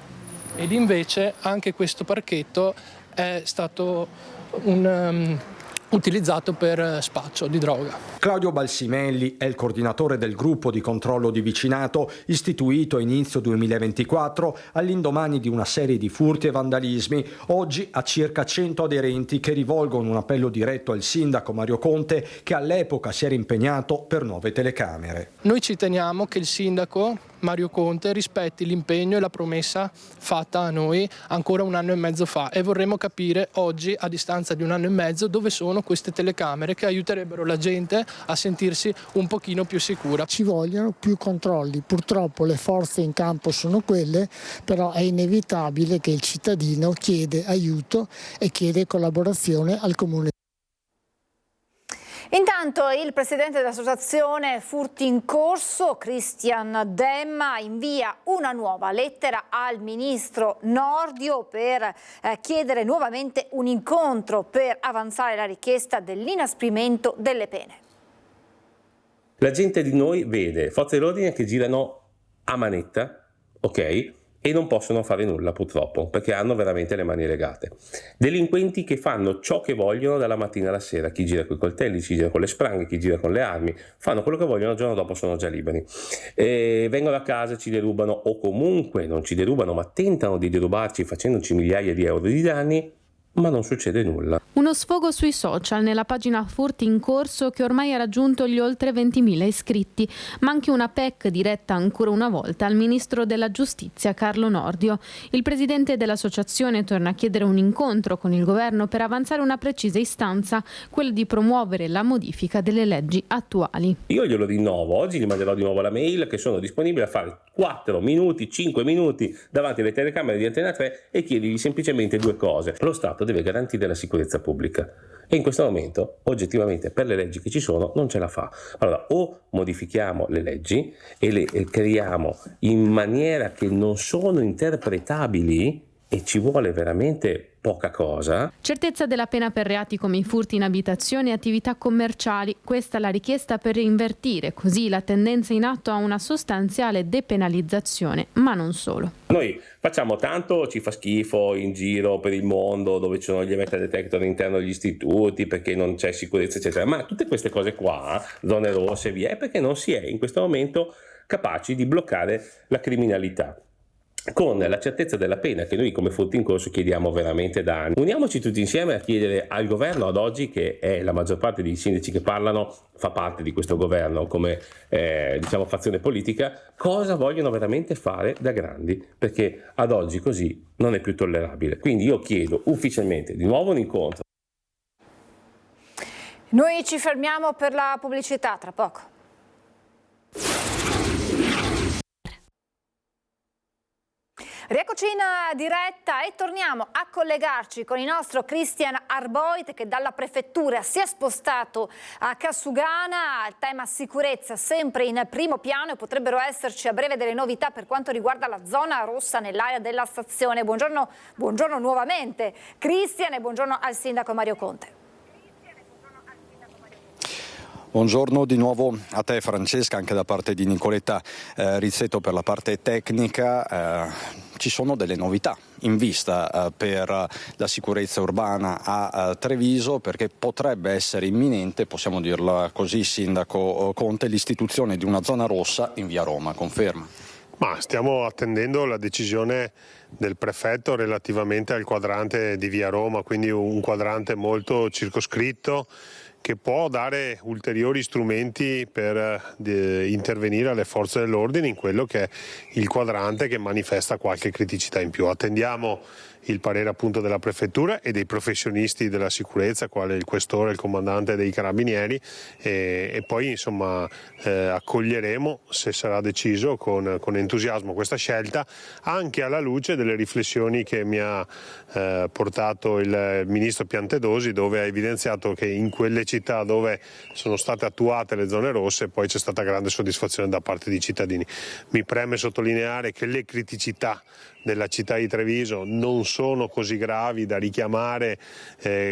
ed invece anche questo parchetto è stato utilizzato per spaccio di droga. Claudio Balsimelli è il coordinatore del gruppo di controllo di vicinato istituito a inizio 2024 all'indomani di una serie di furti e vandalismi. Oggi ha circa 100 aderenti che rivolgono un appello diretto al sindaco Mario Conte, che all'epoca si era impegnato per nuove telecamere. Noi ci teniamo che il sindaco Mario Conte rispetti l'impegno e la promessa fatta a noi ancora 1 anno e mezzo fa, e vorremmo capire oggi, a distanza di 1 anno e mezzo, dove sono queste telecamere che aiuterebbero la gente a sentirsi un pochino più sicura. Ci vogliono più controlli, purtroppo le forze in campo sono quelle, però è inevitabile che il cittadino chiede aiuto e chiede collaborazione al comune. Intanto Intanto il presidente dell'associazione Furti in Corso, Cristian Demma, invia una nuova lettera al ministro Nordio per chiedere nuovamente un incontro per avanzare la richiesta dell'inasprimento delle pene. La gente di noi vede forze dell'ordine che girano a manetta, ok? E non possono fare nulla purtroppo, perché hanno veramente le mani legate. Delinquenti che fanno ciò che vogliono dalla mattina alla sera, chi gira con i coltelli, chi gira con le spranghe, chi gira con le armi, fanno quello che vogliono, il giorno dopo sono già liberi. Vengono a casa, ci derubano, o comunque non ci derubano, ma tentano di derubarci facendoci migliaia di euro di danni, ma non succede nulla. Uno sfogo sui social nella pagina Furti in Corso che ormai ha raggiunto gli oltre 20.000 iscritti, ma anche una PEC diretta ancora una volta al ministro della Giustizia Carlo Nordio. Il presidente dell'associazione torna a chiedere un incontro con il governo per avanzare una precisa istanza, quella di promuovere la modifica delle leggi attuali. Io glielo rinnovo, oggi gli manderò di nuovo la mail che sono disponibile a fare 4 minuti, 5 minuti davanti alle telecamere di Antena 3 e chiedigli semplicemente due cose. Lo Stato deve garantire la sicurezza pubblica e in questo momento oggettivamente per le leggi che ci sono non ce la fa. Allora o modifichiamo le leggi e le creiamo in maniera che non sono interpretabili e ci vuole veramente poca cosa. Certezza della pena per reati come i furti in abitazione e attività commerciali. Questa è la richiesta per invertire così la tendenza in atto a una sostanziale depenalizzazione, ma non solo. Noi facciamo tanto, ci fa schifo in giro per il mondo dove ci sono gli metal detector all'interno degli istituti perché non c'è sicurezza eccetera, ma tutte queste cose qua, zone rosse via, è perché non si è in questo momento capaci di bloccare la criminalità. Con la certezza della pena che noi come Furti in Corso chiediamo veramente da anni. Uniamoci tutti insieme a chiedere al governo ad oggi, che è la maggior parte dei sindaci che parlano, fa parte di questo governo come fazione politica, cosa vogliono veramente fare da grandi, perché ad oggi così non è più tollerabile. Quindi io chiedo ufficialmente di nuovo un incontro. Noi ci fermiamo per la pubblicità, tra poco. Rieccoci in diretta e torniamo a collegarci con il nostro Cristian Arboit che dalla prefettura si è spostato a Cassugana. Il tema sicurezza sempre in primo piano e potrebbero esserci a breve delle novità per quanto riguarda la zona rossa nell'area della stazione. Buongiorno nuovamente Cristian e buongiorno al sindaco Mario Conte. Buongiorno di nuovo a te Francesca, anche da parte di Nicoletta Rizzetto per la parte tecnica. Ci sono delle novità in vista per la sicurezza urbana a Treviso, perché potrebbe essere imminente, possiamo dirla così, sindaco Conte, l'istituzione di una zona rossa in via Roma, conferma? Ma stiamo attendendo la decisione del prefetto relativamente al quadrante di via Roma, quindi un quadrante molto circoscritto che può dare ulteriori strumenti per intervenire alle forze dell'ordine in quello che è il quadrante che manifesta qualche criticità in più. Attendiamo il parere appunto della prefettura e dei professionisti della sicurezza, quale il questore e il comandante dei carabinieri, e poi insomma accoglieremo, se sarà deciso, con entusiasmo questa scelta, anche alla luce delle riflessioni che mi ha portato il ministro Piantedosi, dove ha evidenziato che in quelle città dove sono state attuate le zone rosse poi c'è stata grande soddisfazione da parte dei cittadini. Mi preme sottolineare che le criticità della città di Treviso non sono così gravi da richiamare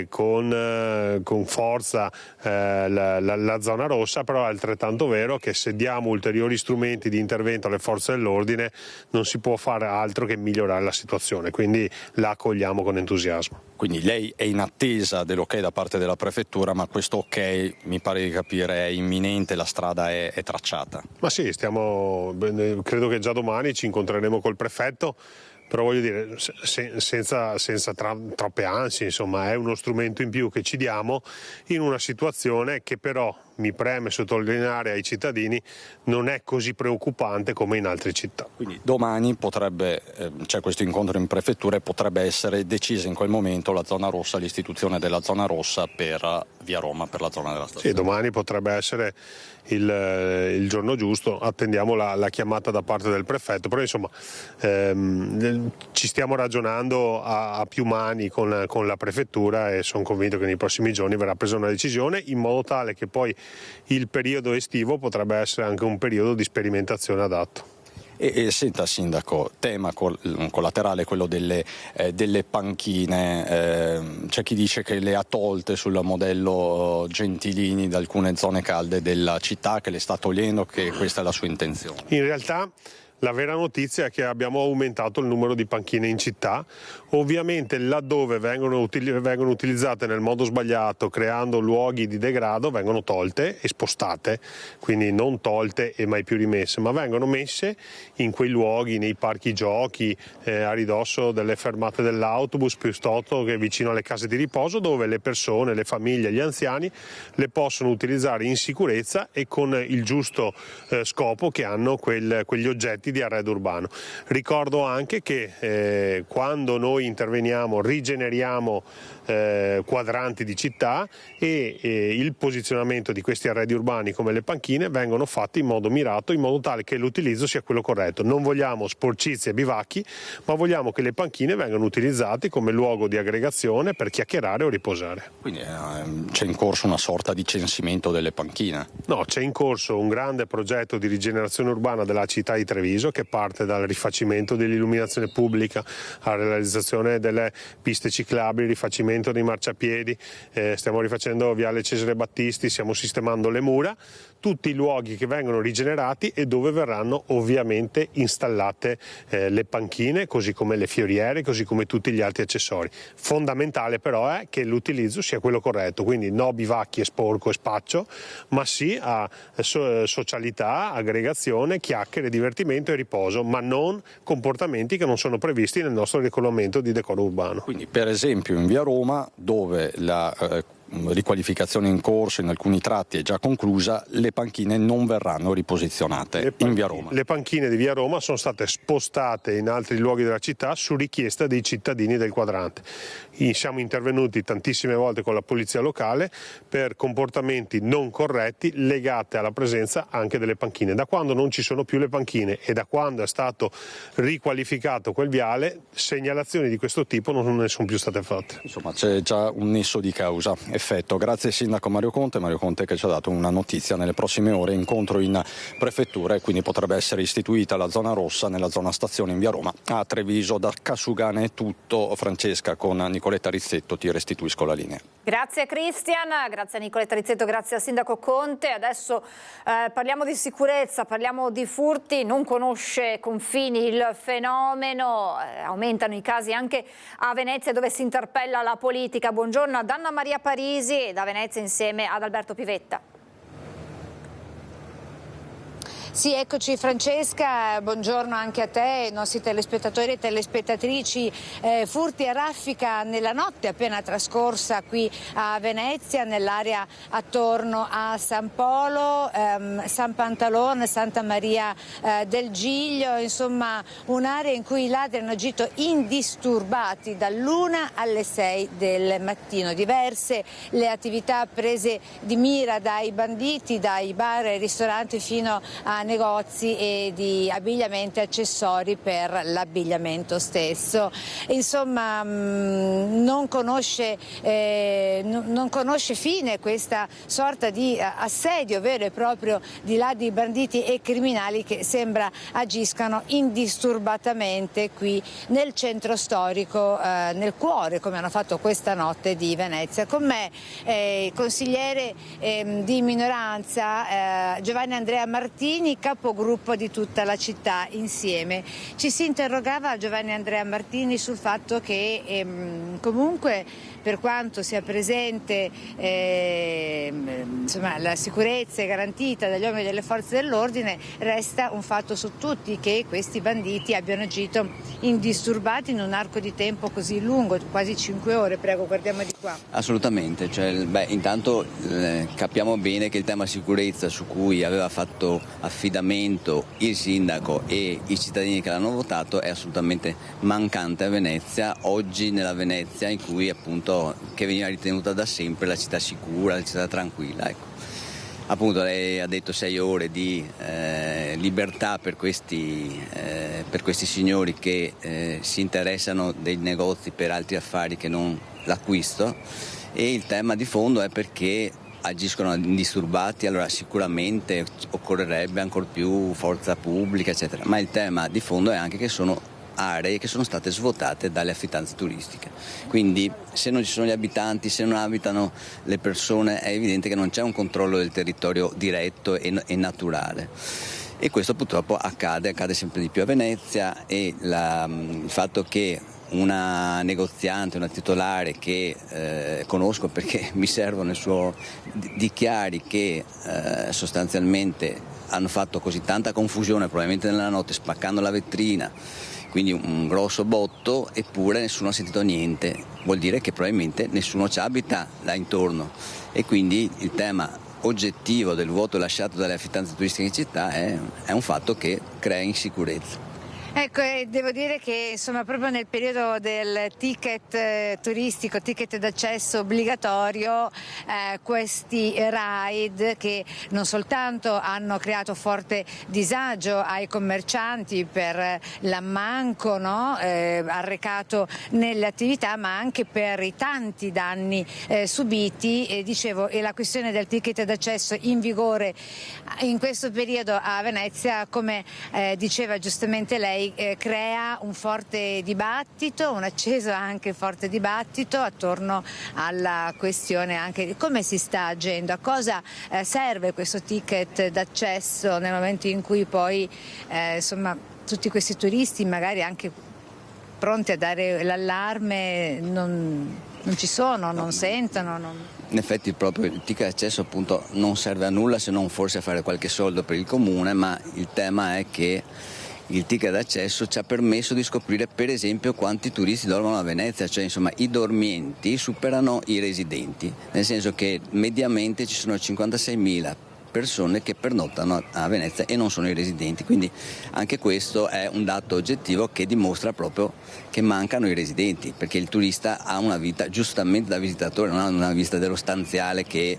con forza la zona rossa, però è altrettanto vero che se diamo ulteriori strumenti di intervento alle forze dell'ordine non si può fare altro che migliorare la situazione, quindi la accogliamo con entusiasmo. Quindi lei è in attesa dell'ok da parte della prefettura, ma questo ok mi pare di capire è imminente, la strada è tracciata? Ma sì, credo che già domani ci incontreremo col prefetto, però voglio dire senza troppe ansie, insomma è uno strumento in più che ci diamo in una situazione che però mi preme sottolineare ai cittadini non è così preoccupante come in altre città. Quindi domani c'è questo incontro in prefettura e potrebbe essere decisa in quel momento la zona rossa, l'istituzione della zona rossa per via Roma, per la zona della stazione. Sì, domani potrebbe essere il giorno giusto, attendiamo la chiamata da parte del prefetto, però insomma ci stiamo ragionando a più mani con la prefettura e sono convinto che nei prossimi giorni verrà presa una decisione in modo tale che poi il periodo estivo potrebbe essere anche un periodo di sperimentazione adatto. E senta Sindaco, tema collaterale quello delle panchine, c'è chi dice che le ha tolte sul modello Gentilini da alcune zone calde della città, che le sta togliendo, che questa è la sua intenzione. In realtà la vera notizia è che abbiamo aumentato il numero di panchine in città, ovviamente laddove vengono utilizzate nel modo sbagliato, creando luoghi di degrado, vengono tolte e spostate, quindi non tolte e mai più rimesse, ma vengono messe in quei luoghi, nei parchi giochi, a ridosso delle fermate dell'autobus, piuttosto che vicino alle case di riposo, dove le persone, le famiglie, gli anziani le possono utilizzare in sicurezza e con il giusto scopo che hanno quegli oggetti di arredo urbano. Ricordo anche che quando noi interveniamo rigeneriamo quadranti di città e il posizionamento di questi arredi urbani come le panchine vengono fatti in modo mirato, in modo tale che l'utilizzo sia quello corretto. Non vogliamo sporcizie e bivacchi, ma vogliamo che le panchine vengano utilizzate come luogo di aggregazione per chiacchierare o riposare. Quindi c'è in corso una sorta di censimento delle panchine? No, c'è in corso un grande progetto di rigenerazione urbana della città di Treviso che parte dal rifacimento dell'illuminazione pubblica alla realizzazione delle piste ciclabili, rifacimento dei marciapiedi, stiamo rifacendo Viale Cesare Battisti, stiamo sistemando le mura, tutti i luoghi che vengono rigenerati e dove verranno ovviamente installate le panchine, così come le fioriere, così come tutti gli altri accessori. Fondamentale però è che l'utilizzo sia quello corretto, quindi no bivacchi e sporco e spaccio, ma sì a socialità, aggregazione, chiacchiere, divertimento e riposo, ma non comportamenti che non sono previsti nel nostro regolamento di decoro urbano. Quindi per esempio in via Roma, dove la riqualificazione in corso in alcuni tratti è già conclusa, le panchine non verranno riposizionate in via Roma. Le panchine di via Roma sono state spostate in altri luoghi della città su richiesta dei cittadini del quadrante. Siamo intervenuti tantissime volte con la polizia locale per comportamenti non corretti legati alla presenza anche delle panchine. Da quando non ci sono più le panchine e da quando è stato riqualificato quel viale, segnalazioni di questo tipo non ne sono più state fatte. Insomma, c'è già un nesso di causa. Effetto. Grazie Sindaco Mario Conte che ci ha dato una notizia: nelle prossime ore incontro in prefettura e quindi potrebbe essere istituita la zona rossa nella zona stazione in via Roma. A Treviso da Casugana è tutto. Francesca, con Nicoletta Rizzetto ti restituisco la linea. Grazie Cristian, grazie a Nicoletta Rizzetto, grazie al Sindaco Conte. Adesso parliamo di sicurezza, parliamo di furti, non conosce confini il fenomeno, aumentano i casi anche a Venezia dove si interpella la politica. Buongiorno ad Anna Maria Parisi e da Venezia insieme ad Alberto Pivetta. Sì, eccoci Francesca, buongiorno anche a te, ai nostri telespettatori e telespettatrici. Furti a raffica nella notte appena trascorsa qui a Venezia, nell'area attorno a San Polo, San Pantalone, Santa Maria del Giglio, insomma un'area in cui i ladri hanno agito indisturbati dall'1 alle 6 del mattino. Diverse le attività prese di mira dai banditi, dai bar e ristoranti fino a negozi e di abbigliamento e accessori per l'abbigliamento stesso. Insomma non conosce fine questa sorta di assedio vero e proprio di ladri, banditi e criminali che sembra agiscano indisturbatamente qui nel centro storico, nel cuore, come hanno fatto questa notte, di Venezia. Con me il consigliere di minoranza Giovanni Andrea Martini, capogruppo di tutta la città insieme. Ci si interrogava, Giovanni Andrea Martini, sul fatto che comunque per quanto sia presente insomma, la sicurezza è garantita dagli uomini delle forze dell'ordine, resta un fatto su tutti che questi banditi abbiano agito indisturbati in un arco di tempo così lungo, quasi 5 ore. Prego, guardiamo di qua. Assolutamente, intanto capiamo bene che il tema sicurezza su cui aveva fatto affidamento il sindaco e i cittadini che l'hanno votato è assolutamente mancante a Venezia, oggi nella Venezia in cui appunto che veniva ritenuta da sempre la città sicura, la città tranquilla. Ecco. appunto lei ha detto 6 ore di libertà per questi signori che si interessano dei negozi per altri affari che non l'acquisto, e il tema di fondo è perché agiscono indisturbati, allora sicuramente occorrerebbe ancor più forza pubblica, eccetera, ma il tema di fondo è anche che sono aree che sono state svuotate dalle affittanze turistiche, quindi se non ci sono gli abitanti, se non abitano le persone, è evidente che non c'è un controllo del territorio diretto e naturale, e questo purtroppo accade sempre di più a Venezia, e il fatto che una negoziante, una titolare che conosco perché mi servono dichiari che sostanzialmente hanno fatto così tanta confusione probabilmente nella notte spaccando la vetrina, quindi un grosso botto, eppure nessuno ha sentito niente, vuol dire che probabilmente nessuno ci abita là intorno, e quindi il tema oggettivo del vuoto lasciato dalle affittanze turistiche in città è un fatto che crea insicurezza. Ecco, devo dire che insomma proprio nel periodo del ticket turistico, ticket d'accesso obbligatorio, questi ride che non soltanto hanno creato forte disagio ai commercianti per l'ammanco arrecato nelle attività, ma anche per i tanti danni subiti, dicevo, e la questione del ticket d'accesso in vigore in questo periodo a Venezia, come diceva giustamente lei, crea un forte dibattito, un acceso anche forte dibattito attorno alla questione anche di come si sta agendo, a cosa serve questo ticket d'accesso nel momento in cui poi insomma tutti questi turisti magari anche pronti a dare l'allarme non ci sono, non sentono. In effetti proprio il ticket d'accesso appunto non serve a nulla, se non forse a fare qualche soldo per il comune, ma il tema è che il ticket d'accesso ci ha permesso di scoprire per esempio quanti turisti dormono a Venezia, cioè insomma i dormienti superano i residenti, nel senso che mediamente ci sono 56.000 persone che pernottano a Venezia e non sono i residenti, quindi anche questo è un dato oggettivo che dimostra proprio che mancano i residenti, perché il turista ha una vita giustamente da visitatore, non ha una vita dello stanziale che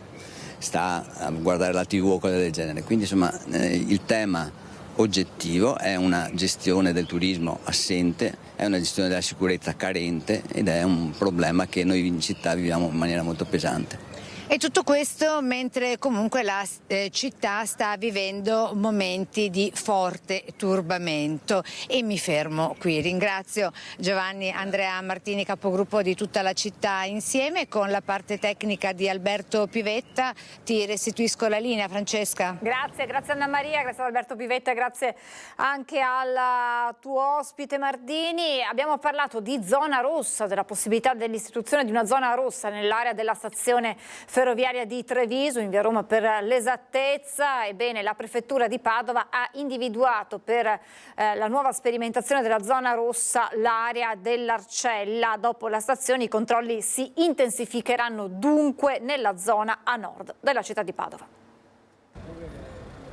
sta a guardare la TV o cose del genere, quindi insomma il tema oggettivo è una gestione del turismo assente, è una gestione della sicurezza carente ed è un problema che noi in città viviamo in maniera molto pesante. E tutto questo mentre comunque la città sta vivendo momenti di forte turbamento, e mi fermo qui. Ringrazio Giovanni Andrea Martini, capogruppo di Tutta la Città Insieme, con la parte tecnica di Alberto Pivetta. Ti restituisco la linea, Francesca. Grazie Anna Maria, grazie ad Alberto Pivetta, grazie anche al tuo ospite Mardini. Abbiamo parlato di zona rossa, della possibilità dell'istituzione di una zona rossa nell'area della stazione ferroviaria di Treviso, in via Roma per l'esattezza. Ebbene, la prefettura di Padova ha individuato per la nuova sperimentazione della zona rossa l'area dell'Arcella. Dopo la stazione i controlli si intensificheranno dunque nella zona a nord della città di Padova.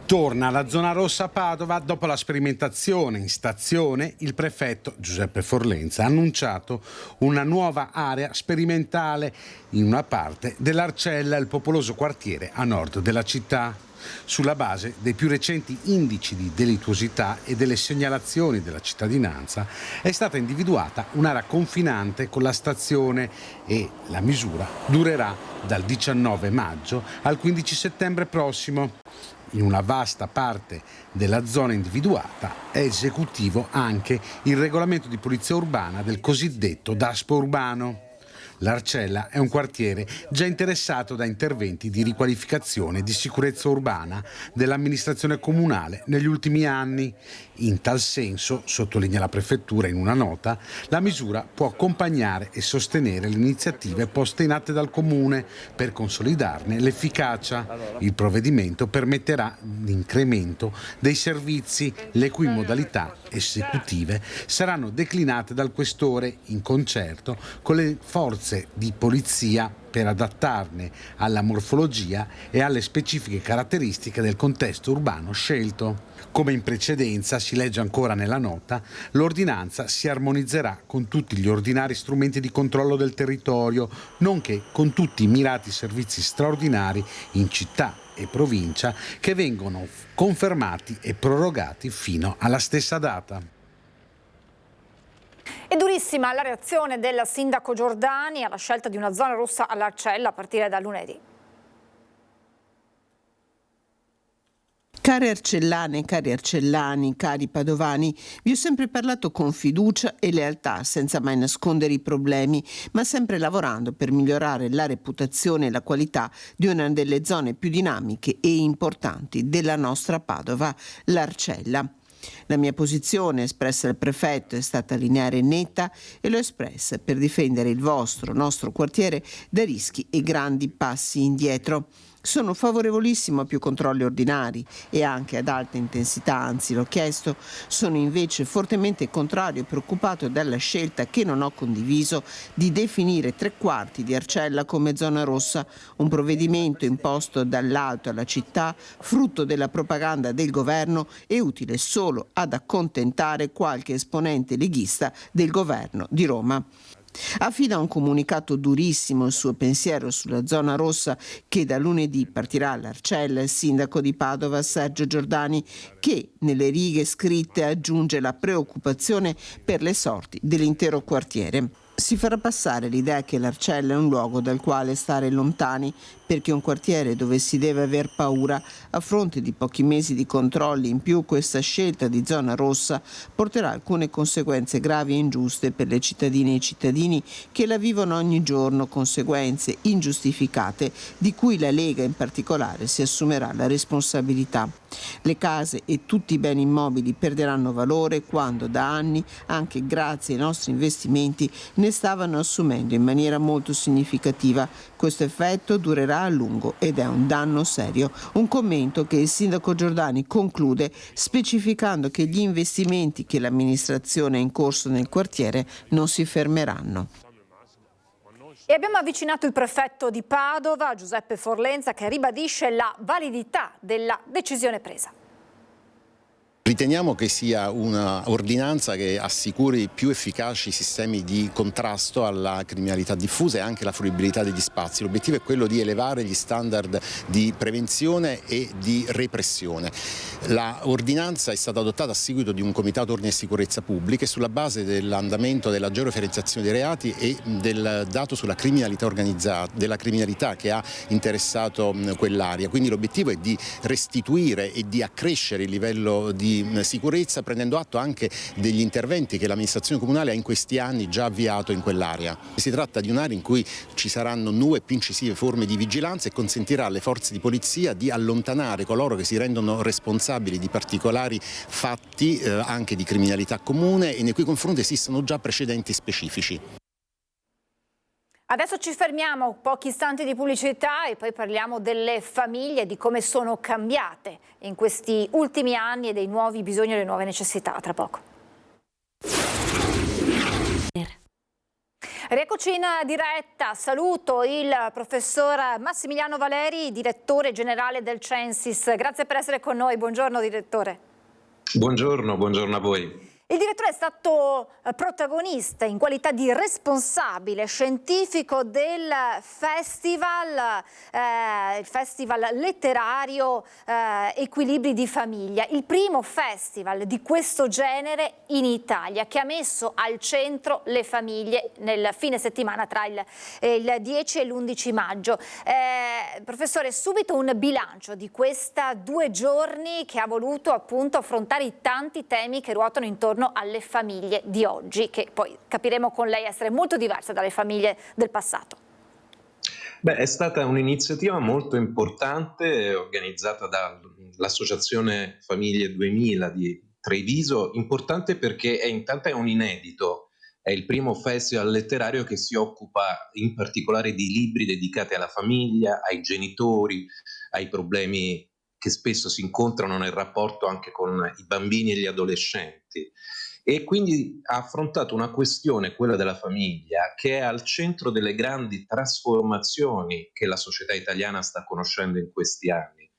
Torna la zona rossa a Padova. Dopo la sperimentazione in stazione, il prefetto Giuseppe Forlenza ha annunciato una nuova area sperimentale in una parte dell'Arcella, il popoloso quartiere a nord della città. Sulla base dei più recenti indici di delittuosità e delle segnalazioni della cittadinanza è stata individuata un'area confinante con la stazione e la misura durerà dal 19 maggio al 15 settembre prossimo. In una vasta parte della zona individuata è esecutivo anche il regolamento di polizia urbana del cosiddetto DASPO urbano. L'Arcella è un quartiere già interessato da interventi di riqualificazione e di sicurezza urbana dell'amministrazione comunale negli ultimi anni. In tal senso, sottolinea la prefettura in una nota, la misura può accompagnare e sostenere le iniziative poste in atto dal comune per consolidarne l'efficacia. Il provvedimento permetterà l'incremento dei servizi, le cui modalità esecutive saranno declinate dal questore in concerto con le forze di polizia per adattarne alla morfologia e alle specifiche caratteristiche del contesto urbano scelto. Come in precedenza, si legge ancora nella nota, l'ordinanza si armonizzerà con tutti gli ordinari strumenti di controllo del territorio, nonché con tutti i mirati servizi straordinari in città e provincia che vengono confermati e prorogati fino alla stessa data. È durissima la reazione del sindaco Giordani alla scelta di una zona rossa all'Arcella a partire da lunedì. Care arcellane, cari arcellani, cari padovani, vi ho sempre parlato con fiducia e lealtà, senza mai nascondere i problemi, ma sempre lavorando per migliorare la reputazione e la qualità di una delle zone più dinamiche e importanti della nostra Padova, l'Arcella. La mia posizione espressa dal prefetto è stata lineare e netta e l'ho espressa per difendere il nostro quartiere da rischi e grandi passi indietro. Sono favorevolissimo a più controlli ordinari e anche ad alta intensità, anzi l'ho chiesto. Sono invece fortemente contrario e preoccupato dalla scelta che non ho condiviso di definire 3/4 di Arcella come zona rossa, un provvedimento imposto dall'alto alla città, frutto della propaganda del governo e utile solo ad accontentare qualche esponente leghista del governo di Roma. Affida un comunicato durissimo il suo pensiero sulla zona rossa che da lunedì partirà all'Arcella il sindaco di Padova Sergio Giordani, che nelle righe scritte aggiunge la preoccupazione per le sorti dell'intero quartiere. Si farà passare l'idea che l'Arcella è un luogo dal quale stare lontani, perché un quartiere dove si deve aver paura. A fronte di pochi mesi di controlli in più, questa scelta di zona rossa porterà alcune conseguenze gravi e ingiuste per le cittadine e i cittadini che la vivono ogni giorno, conseguenze ingiustificate di cui la Lega in particolare si assumerà la responsabilità. Le case e tutti i beni immobili perderanno valore quando da anni, anche grazie ai nostri investimenti, ne stavano assumendo in maniera molto significativa. Questo effetto durerà a lungo ed è un danno serio. Un commento che il sindaco Giordani conclude specificando che gli investimenti che l'amministrazione ha in corso nel quartiere non si fermeranno. E abbiamo avvicinato il prefetto di Padova, Giuseppe Forlenza, che ribadisce la validità della decisione presa. Riteniamo che sia una ordinanza che assicuri più efficaci sistemi di contrasto alla criminalità diffusa e anche la fruibilità degli spazi. L'obiettivo è quello di elevare gli standard di prevenzione e di repressione. La ordinanza è stata adottata a seguito di un comitato ordine e sicurezza pubblica e sulla base dell'andamento della georeferenziazione dei reati e del dato sulla criminalità organizzata, della criminalità che ha interessato quell'area. Quindi l'obiettivo è di restituire e di accrescere il livello di sicurezza, prendendo atto anche degli interventi che l'amministrazione comunale ha in questi anni già avviato in quell'area. Si tratta di un'area in cui ci saranno nuove e più incisive forme di vigilanza e consentirà alle forze di polizia di allontanare coloro che si rendono responsabili di particolari fatti anche di criminalità comune e nei cui confronti esistono già precedenti specifici. Adesso ci fermiamo, pochi istanti di pubblicità e poi parliamo delle famiglie, di come sono cambiate in questi ultimi anni e dei nuovi bisogni e le nuove necessità. Tra poco. Rieccoci in diretta, saluto il professor Massimiliano Valeri, direttore generale del Censis. Grazie per essere con noi, buongiorno direttore. Buongiorno a voi. Il direttore è stato protagonista in qualità di responsabile scientifico del festival, il festival letterario Equilibri di famiglia, il primo festival di questo genere in Italia che ha messo al centro le famiglie nel fine settimana tra il 10 e l'11 maggio. Professore, subito un bilancio di questa 2 giorni che ha voluto appunto affrontare i tanti temi che ruotano intorno alle famiglie di oggi, che poi capiremo con lei essere molto diverse dalle famiglie del passato. È stata un'iniziativa molto importante organizzata dall'Associazione Famiglie 2000 di Treviso, importante perché intanto è un inedito, è il primo festival letterario che si occupa in particolare di libri dedicati alla famiglia, ai genitori, ai problemi che spesso si incontrano nel rapporto anche con i bambini e gli adolescenti. E quindi ha affrontato una questione, quella della famiglia, che è al centro delle grandi trasformazioni che la società italiana sta conoscendo in questi anni.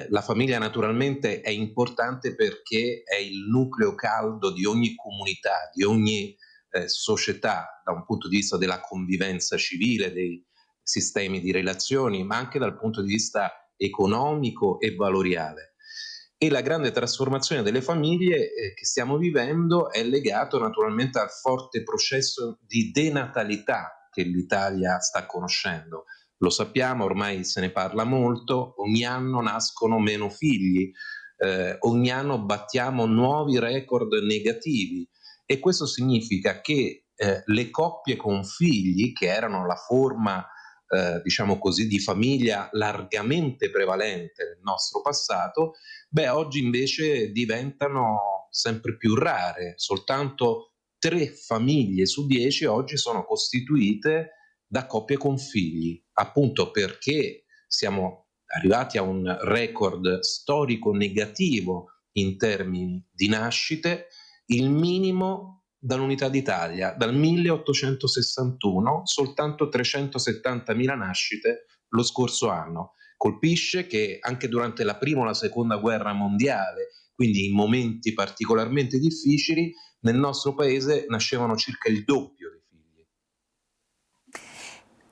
La famiglia naturalmente è importante perché è il nucleo caldo di ogni comunità, di ogni società, da un punto di vista della convivenza civile, dei sistemi di relazioni, ma anche dal punto di vista economico e valoriale. E la grande trasformazione delle famiglie che stiamo vivendo è legato naturalmente al forte processo di denatalità che l'Italia sta conoscendo. Lo sappiamo, ormai se ne parla molto, ogni anno nascono meno figli, ogni anno battiamo nuovi record negativi e questo significa che le coppie con figli, che erano la forma diciamo così di famiglia largamente prevalente nel nostro passato, oggi invece diventano sempre più rare. Soltanto 3 famiglie su 10 oggi sono costituite da coppie con figli, appunto perché siamo arrivati a un record storico negativo in termini di nascite, il minimo dall'Unità d'Italia. Dal 1861 soltanto 370.000 nascite lo scorso anno. Colpisce che anche durante la prima o la seconda guerra mondiale, quindi in momenti particolarmente difficili, nel nostro paese nascevano circa il doppio dei figli.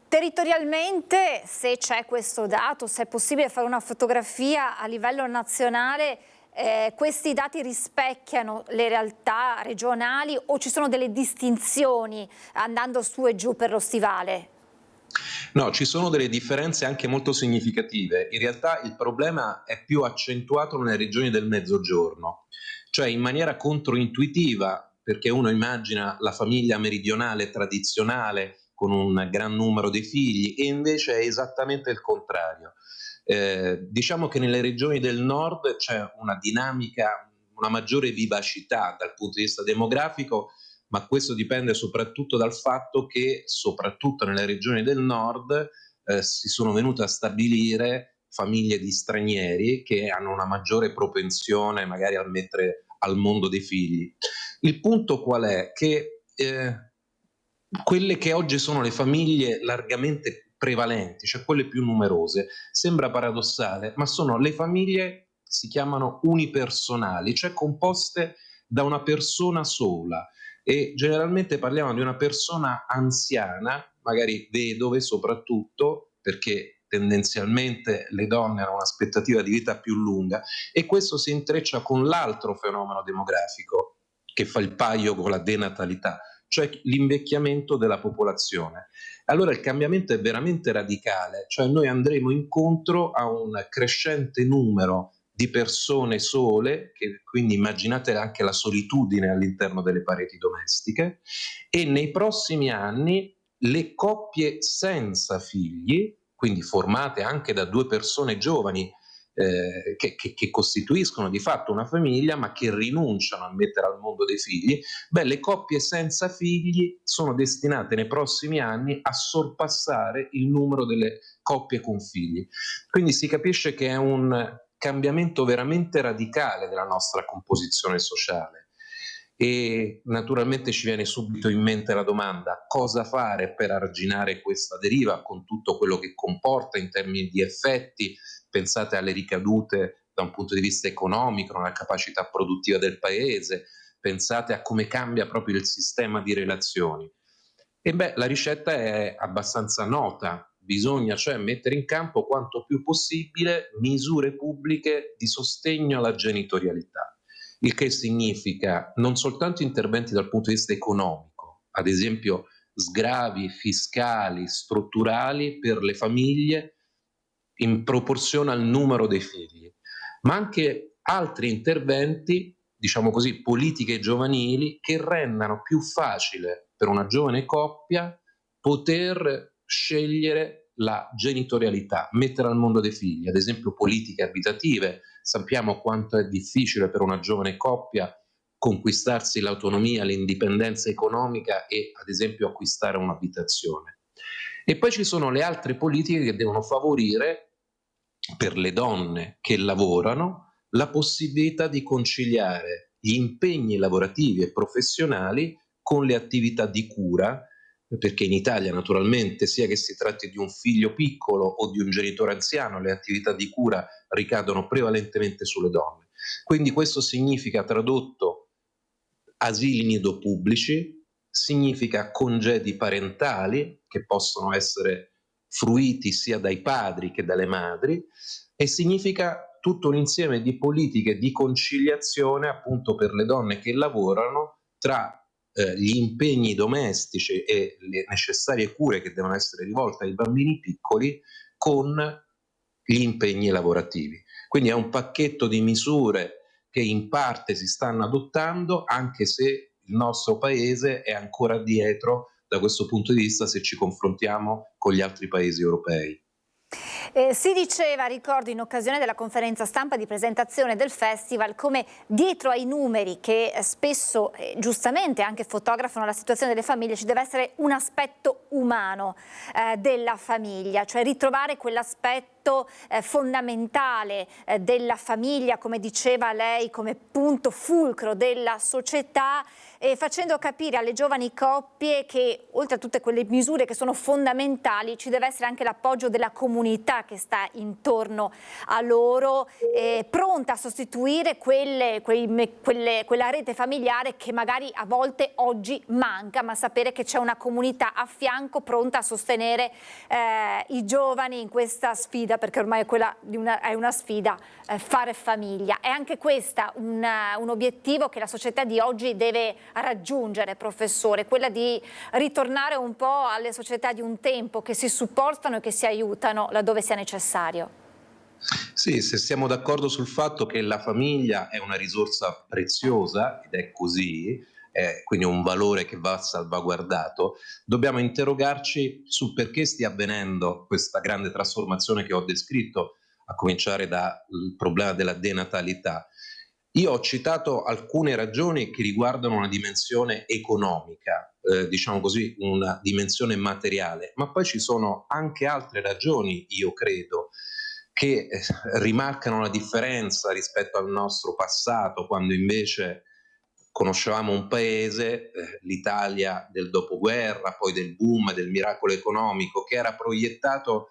Territorialmente, se c'è questo dato, se è possibile fare una fotografia a livello nazionale, questi dati rispecchiano le realtà regionali o ci sono delle distinzioni andando su e giù per lo stivale? No, ci sono delle differenze anche molto significative. In realtà il problema è più accentuato nelle regioni del Mezzogiorno, cioè in maniera controintuitiva, perché uno immagina la famiglia meridionale tradizionale con un gran numero di figli e invece è esattamente il contrario. Diciamo che nelle regioni del nord c'è una dinamica, una maggiore vivacità dal punto di vista demografico, ma questo dipende soprattutto dal fatto che soprattutto nelle regioni del nord si sono venute a stabilire famiglie di stranieri che hanno una maggiore propensione magari a mettere al mondo dei figli. Il punto qual è? Che quelle che oggi sono le famiglie largamente prevalenti, cioè quelle più numerose, sembra paradossale, ma sono le famiglie, si chiamano unipersonali, cioè composte da una persona sola e generalmente parliamo di una persona anziana, magari vedove soprattutto, perché tendenzialmente le donne hanno un'aspettativa di vita più lunga e questo si intreccia con l'altro fenomeno demografico che fa il paio con la denatalità, cioè l'invecchiamento della popolazione. Allora il cambiamento è veramente radicale, cioè noi andremo incontro a un crescente numero di persone sole, che quindi immaginate anche la solitudine all'interno delle pareti domestiche, e nei prossimi anni le coppie senza figli, quindi formate anche da 2 persone giovani, che costituiscono di fatto una famiglia ma che rinunciano a mettere al mondo dei figli, le coppie senza figli sono destinate nei prossimi anni a sorpassare il numero delle coppie con figli. Quindi si capisce che è un cambiamento veramente radicale della nostra composizione sociale e naturalmente ci viene subito in mente la domanda: cosa fare per arginare questa deriva con tutto quello che comporta in termini di effetti? Pensate alle ricadute da un punto di vista economico, nella capacità produttiva del paese, pensate a come cambia proprio il sistema di relazioni. E la ricetta è abbastanza nota, bisogna cioè mettere in campo quanto più possibile misure pubbliche di sostegno alla genitorialità, il che significa non soltanto interventi dal punto di vista economico, ad esempio sgravi fiscali, strutturali per le famiglie in proporzione al numero dei figli, ma anche altri interventi, diciamo così, politiche giovanili che rendano più facile per una giovane coppia poter scegliere la genitorialità, mettere al mondo dei figli, ad esempio politiche abitative. Sappiamo quanto è difficile per una giovane coppia conquistarsi l'autonomia, l'indipendenza economica e ad esempio acquistare un'abitazione. E poi ci sono le altre politiche che devono favorire per le donne che lavorano la possibilità di conciliare gli impegni lavorativi e professionali con le attività di cura, perché in Italia naturalmente sia che si tratti di un figlio piccolo o di un genitore anziano, le attività di cura ricadono prevalentemente sulle donne. Quindi questo significa, tradotto, asili nido pubblici, significa congedi parentali che possono essere fruiti sia dai padri che dalle madri, e significa tutto un insieme di politiche di conciliazione appunto per le donne che lavorano tra gli impegni domestici e le necessarie cure che devono essere rivolte ai bambini piccoli con gli impegni lavorativi. Quindi è un pacchetto di misure che in parte si stanno adottando, anche se il nostro paese è ancora dietro da questo punto di vista se ci confrontiamo con gli altri paesi europei. Si diceva, ricordo, in occasione della conferenza stampa di presentazione del festival, come dietro ai numeri che spesso giustamente anche fotografano la situazione delle famiglie ci deve essere un aspetto umano della famiglia, cioè ritrovare quell'aspetto fondamentale della famiglia, come diceva lei, come punto fulcro della società, facendo capire alle giovani coppie che oltre a tutte quelle misure che sono fondamentali ci deve essere anche l'appoggio della comunità che sta intorno a loro, pronta a sostituire quella rete familiare che magari a volte oggi manca, ma sapere che c'è una comunità a fianco pronta a sostenere i giovani in questa sfida, perché ormai è una sfida fare famiglia. È anche questa un obiettivo che la società di oggi deve raggiungere, professore, quella di ritornare un po' alle società di un tempo che si supportano e che si aiutano laddove sia necessario. Sì, se siamo d'accordo sul fatto che la famiglia è una risorsa preziosa, ed è così, quindi un valore che va salvaguardato, dobbiamo interrogarci su perché stia avvenendo questa grande trasformazione che ho descritto, a cominciare dal problema della denatalità. Io ho citato alcune ragioni che riguardano una dimensione economica, diciamo così, una dimensione materiale, ma poi ci sono anche altre ragioni, io credo, che rimarcano la differenza rispetto al nostro passato, quando invece conoscevamo un paese, l'Italia del dopoguerra, poi del boom, del miracolo economico, che era proiettato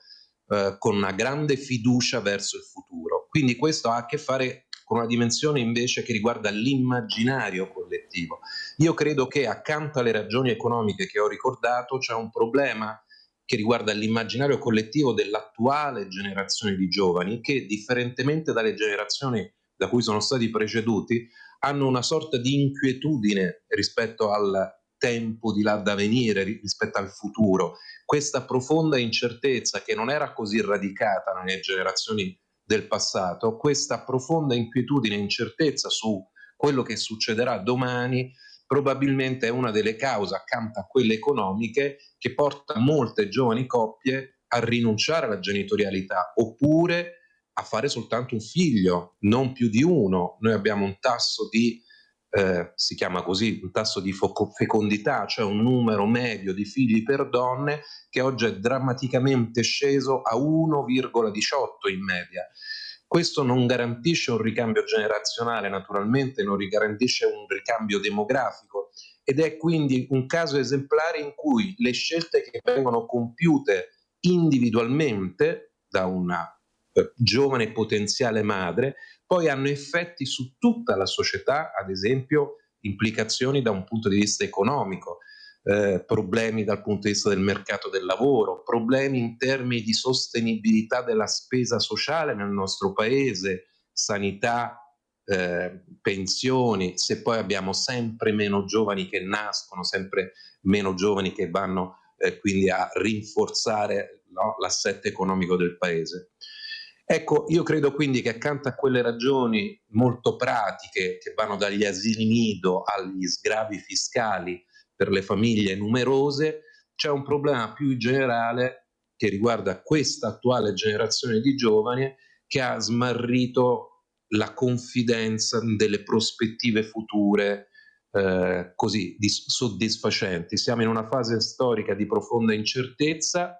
con una grande fiducia verso il futuro. Quindi questo ha a che fare con una dimensione invece che riguarda l'immaginario collettivo. Io credo che accanto alle ragioni economiche che ho ricordato c'è un problema che riguarda l'immaginario collettivo dell'attuale generazione di giovani che, differentemente dalle generazioni da cui sono stati preceduti, hanno una sorta di inquietudine rispetto al tempo di là da venire, rispetto al futuro. Questa profonda incertezza che non era così radicata nelle generazioni del passato, questa profonda inquietudine e incertezza su quello che succederà domani, probabilmente è una delle cause, accanto a quelle economiche, che porta molte giovani coppie a rinunciare alla genitorialità oppure a fare soltanto un figlio, non più di uno. Noi abbiamo un tasso di, si chiama così, un tasso di fecondità, cioè un numero medio di figli per donne che oggi è drammaticamente sceso a 1,18 in media. Questo non garantisce un ricambio generazionale, naturalmente, non garantisce un ricambio demografico, ed è quindi un caso esemplare in cui le scelte che vengono compiute individualmente da una giovane potenziale madre poi hanno effetti su tutta la società, ad esempio implicazioni da un punto di vista economico, problemi dal punto di vista del mercato del lavoro, problemi in termini di sostenibilità della spesa sociale nel nostro paese, sanità, pensioni, se poi abbiamo sempre meno giovani che nascono, sempre meno giovani che vanno quindi a rinforzare, no, l'assetto economico del paese. Ecco, io credo quindi che accanto a quelle ragioni molto pratiche che vanno dagli asili nido agli sgravi fiscali per le famiglie numerose, c'è un problema più generale che riguarda questa attuale generazione di giovani che ha smarrito la confidenza delle prospettive future così soddisfacenti. Siamo in una fase storica di profonda incertezza,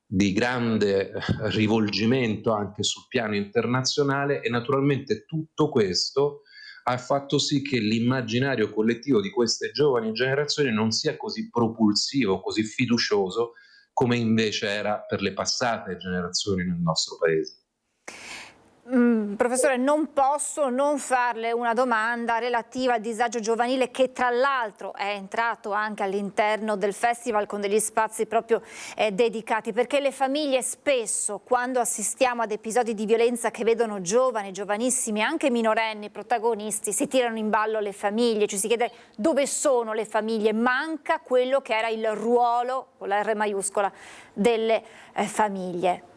di grande rivolgimento anche sul piano internazionale, e naturalmente tutto questo ha fatto sì che l'immaginario collettivo di queste giovani generazioni non sia così propulsivo, così fiducioso come invece era per le passate generazioni nel nostro paese. Professore, non posso non farle una domanda relativa al disagio giovanile, che tra l'altro è entrato anche all'interno del festival con degli spazi proprio dedicati, perché le famiglie spesso, quando assistiamo ad episodi di violenza che vedono giovani, giovanissimi, anche minorenni protagonisti, si tirano in ballo le famiglie, ci si chiede dove sono le famiglie, manca quello che era il ruolo, con la R maiuscola, delle famiglie.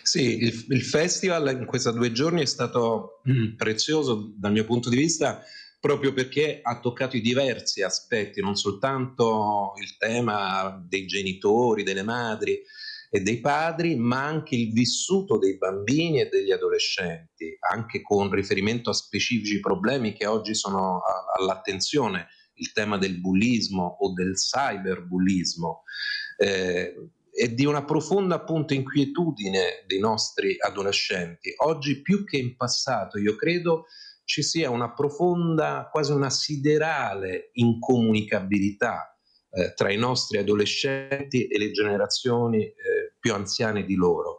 Sì, il festival in questi 2 giorni è stato prezioso dal mio punto di vista, proprio perché ha toccato i diversi aspetti, non soltanto il tema dei genitori, delle madri e dei padri, ma anche il vissuto dei bambini e degli adolescenti, anche con riferimento a specifici problemi che oggi sono all'attenzione, il tema del bullismo o del cyberbullismo. E di una profonda appunto inquietudine dei nostri adolescenti. Oggi più che in passato io credo ci sia una profonda, quasi una siderale incomunicabilità tra i nostri adolescenti e le generazioni più anziane di loro.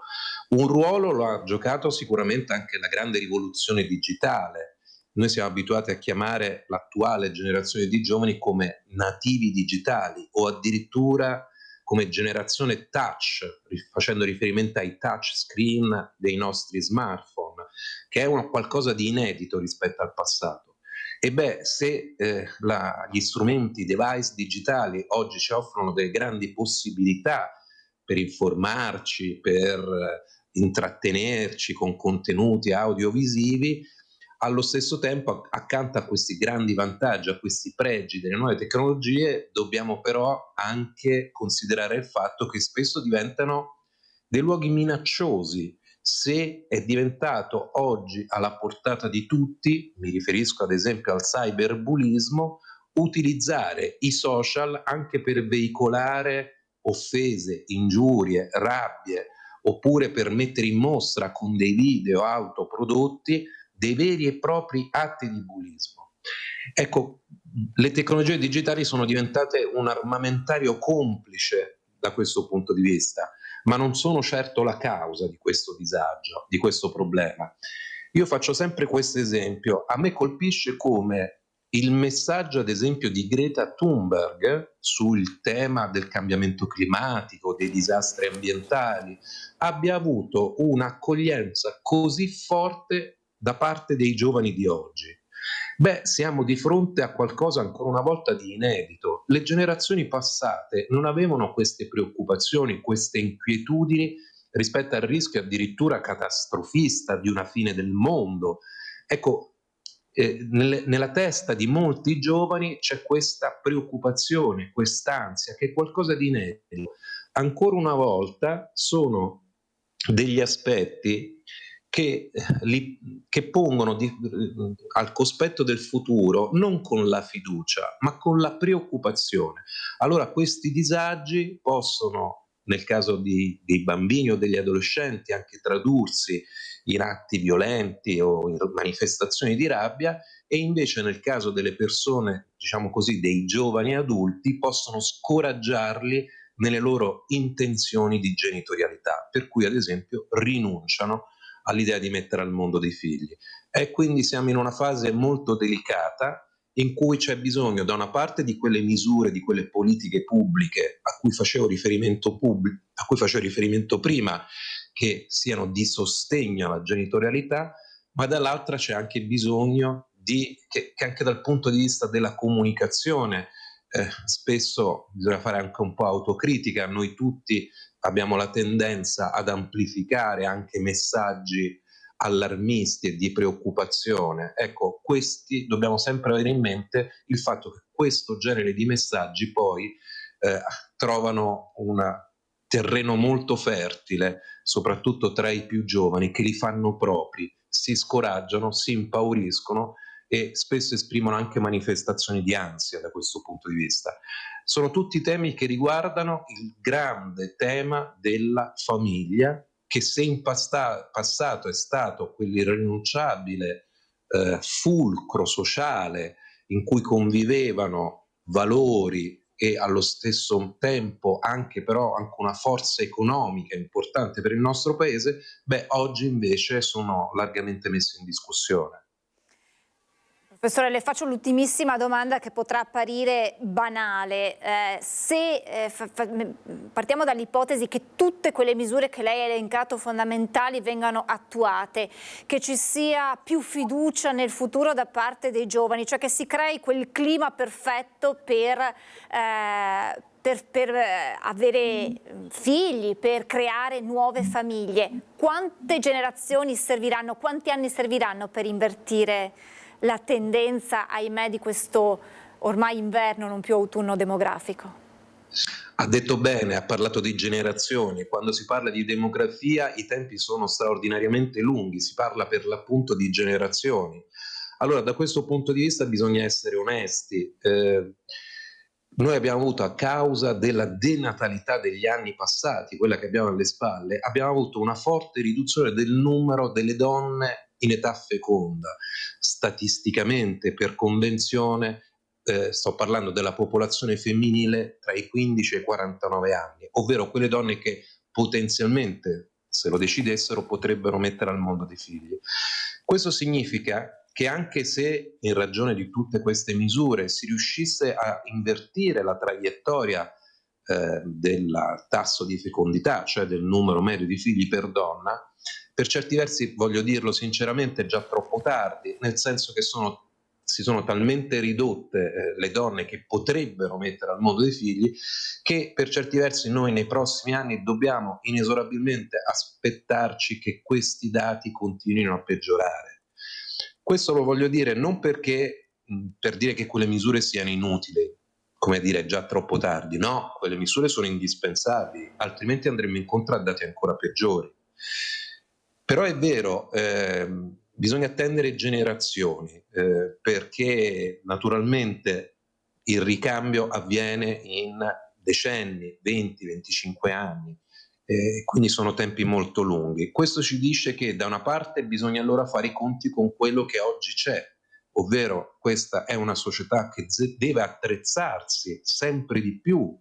Un ruolo lo ha giocato sicuramente anche la grande rivoluzione digitale. Noi siamo abituati a chiamare l'attuale generazione di giovani come nativi digitali o addirittura come generazione touch, facendo riferimento ai touch screen dei nostri smartphone, che è qualcosa di inedito rispetto al passato. E beh, se gli strumenti, i device digitali oggi ci offrono delle grandi possibilità per informarci, per intrattenerci con contenuti audiovisivi, allo stesso tempo, accanto a questi grandi vantaggi, a questi pregi delle nuove tecnologie, dobbiamo però anche considerare il fatto che spesso diventano dei luoghi minacciosi. Se è diventato oggi alla portata di tutti, mi riferisco ad esempio al cyberbullismo, utilizzare i social anche per veicolare offese, ingiurie, rabbie, oppure per mettere in mostra con dei video autoprodotti dei veri e propri atti di bullismo. Ecco, le tecnologie digitali sono diventate un armamentario complice da questo punto di vista, ma non sono certo la causa di questo disagio, di questo problema. Io faccio sempre questo esempio. A me colpisce come il messaggio, ad esempio, di Greta Thunberg sul tema del cambiamento climatico, dei disastri ambientali, abbia avuto un'accoglienza così forte da parte dei giovani di oggi. Beh, siamo di fronte a qualcosa ancora una volta di inedito. Le generazioni passate non avevano queste preoccupazioni, queste inquietudini rispetto al rischio addirittura catastrofista di una fine del mondo. Ecco, nella testa di molti giovani c'è questa preoccupazione, quest'ansia, che è qualcosa di inedito. Ancora una volta sono degli aspetti che pongono al cospetto del futuro non con la fiducia, ma con la preoccupazione. Allora questi disagi possono, nel caso dei bambini o degli adolescenti, anche tradursi in atti violenti o in manifestazioni di rabbia, e invece nel caso delle persone, diciamo così, dei giovani adulti, possono scoraggiarli nelle loro intenzioni di genitorialità, per cui ad esempio rinunciano all'idea di mettere al mondo dei figli. E quindi siamo in una fase molto delicata in cui c'è bisogno da una parte di quelle misure, di quelle politiche pubbliche a cui facevo riferimento prima, che siano di sostegno alla genitorialità, ma dall'altra c'è anche bisogno che anche dal punto di vista della comunicazione, spesso bisogna fare anche un po' autocritica, noi tutti abbiamo la tendenza ad amplificare anche messaggi allarmisti e di preoccupazione. Ecco, dobbiamo sempre avere in mente il fatto che questo genere di messaggi poi trovano un terreno molto fertile, soprattutto tra i più giovani, che li fanno propri, si scoraggiano, si impauriscono e spesso esprimono anche manifestazioni di ansia da questo punto di vista. Sono tutti temi che riguardano il grande tema della famiglia, che se in passato è stato quell'irrinunciabile fulcro sociale in cui convivevano valori, e allo stesso tempo anche una forza economica importante per il nostro paese, oggi invece sono largamente messe in discussione. Professore, le faccio l'ultimissima domanda che potrà apparire banale. Partiamo dall'ipotesi che tutte quelle misure che lei ha elencato fondamentali vengano attuate, che ci sia più fiducia nel futuro da parte dei giovani, cioè che si crei quel clima perfetto per avere figli, per creare nuove famiglie. Quante generazioni serviranno, quanti anni serviranno per invertire la tendenza, ahimè, di questo ormai inverno, non più autunno demografico? Ha detto bene, ha parlato di generazioni. Quando si parla di demografia i tempi sono straordinariamente lunghi, si parla per l'appunto di generazioni. Allora, da questo punto di vista bisogna essere onesti. Noi abbiamo avuto, a causa della denatalità degli anni passati, quella che abbiamo alle spalle, abbiamo avuto una forte riduzione del numero delle donne in età feconda. Statisticamente, per convenzione, sto parlando della popolazione femminile tra i 15 e i 49 anni, ovvero quelle donne che potenzialmente, se lo decidessero, potrebbero mettere al mondo dei figli. Questo significa che anche se in ragione di tutte queste misure si riuscisse a invertire la traiettoria del tasso di fecondità, cioè del numero medio di figli per donna, per certi versi, voglio dirlo sinceramente, è già troppo tardi, nel senso che si sono talmente ridotte le donne che potrebbero mettere al mondo dei figli, che per certi versi noi nei prossimi anni dobbiamo inesorabilmente aspettarci che questi dati continuino a peggiorare. Questo lo voglio dire non per dire che quelle misure siano inutili, come dire è già troppo tardi, no, quelle misure sono indispensabili, altrimenti andremo incontro a dati ancora peggiori. Però è vero, bisogna attendere generazioni, perché naturalmente il ricambio avviene in decenni, 20-25 anni, quindi sono tempi molto lunghi. Questo ci dice che da una parte bisogna allora fare i conti con quello che oggi c'è, ovvero questa è una società che deve attrezzarsi sempre di più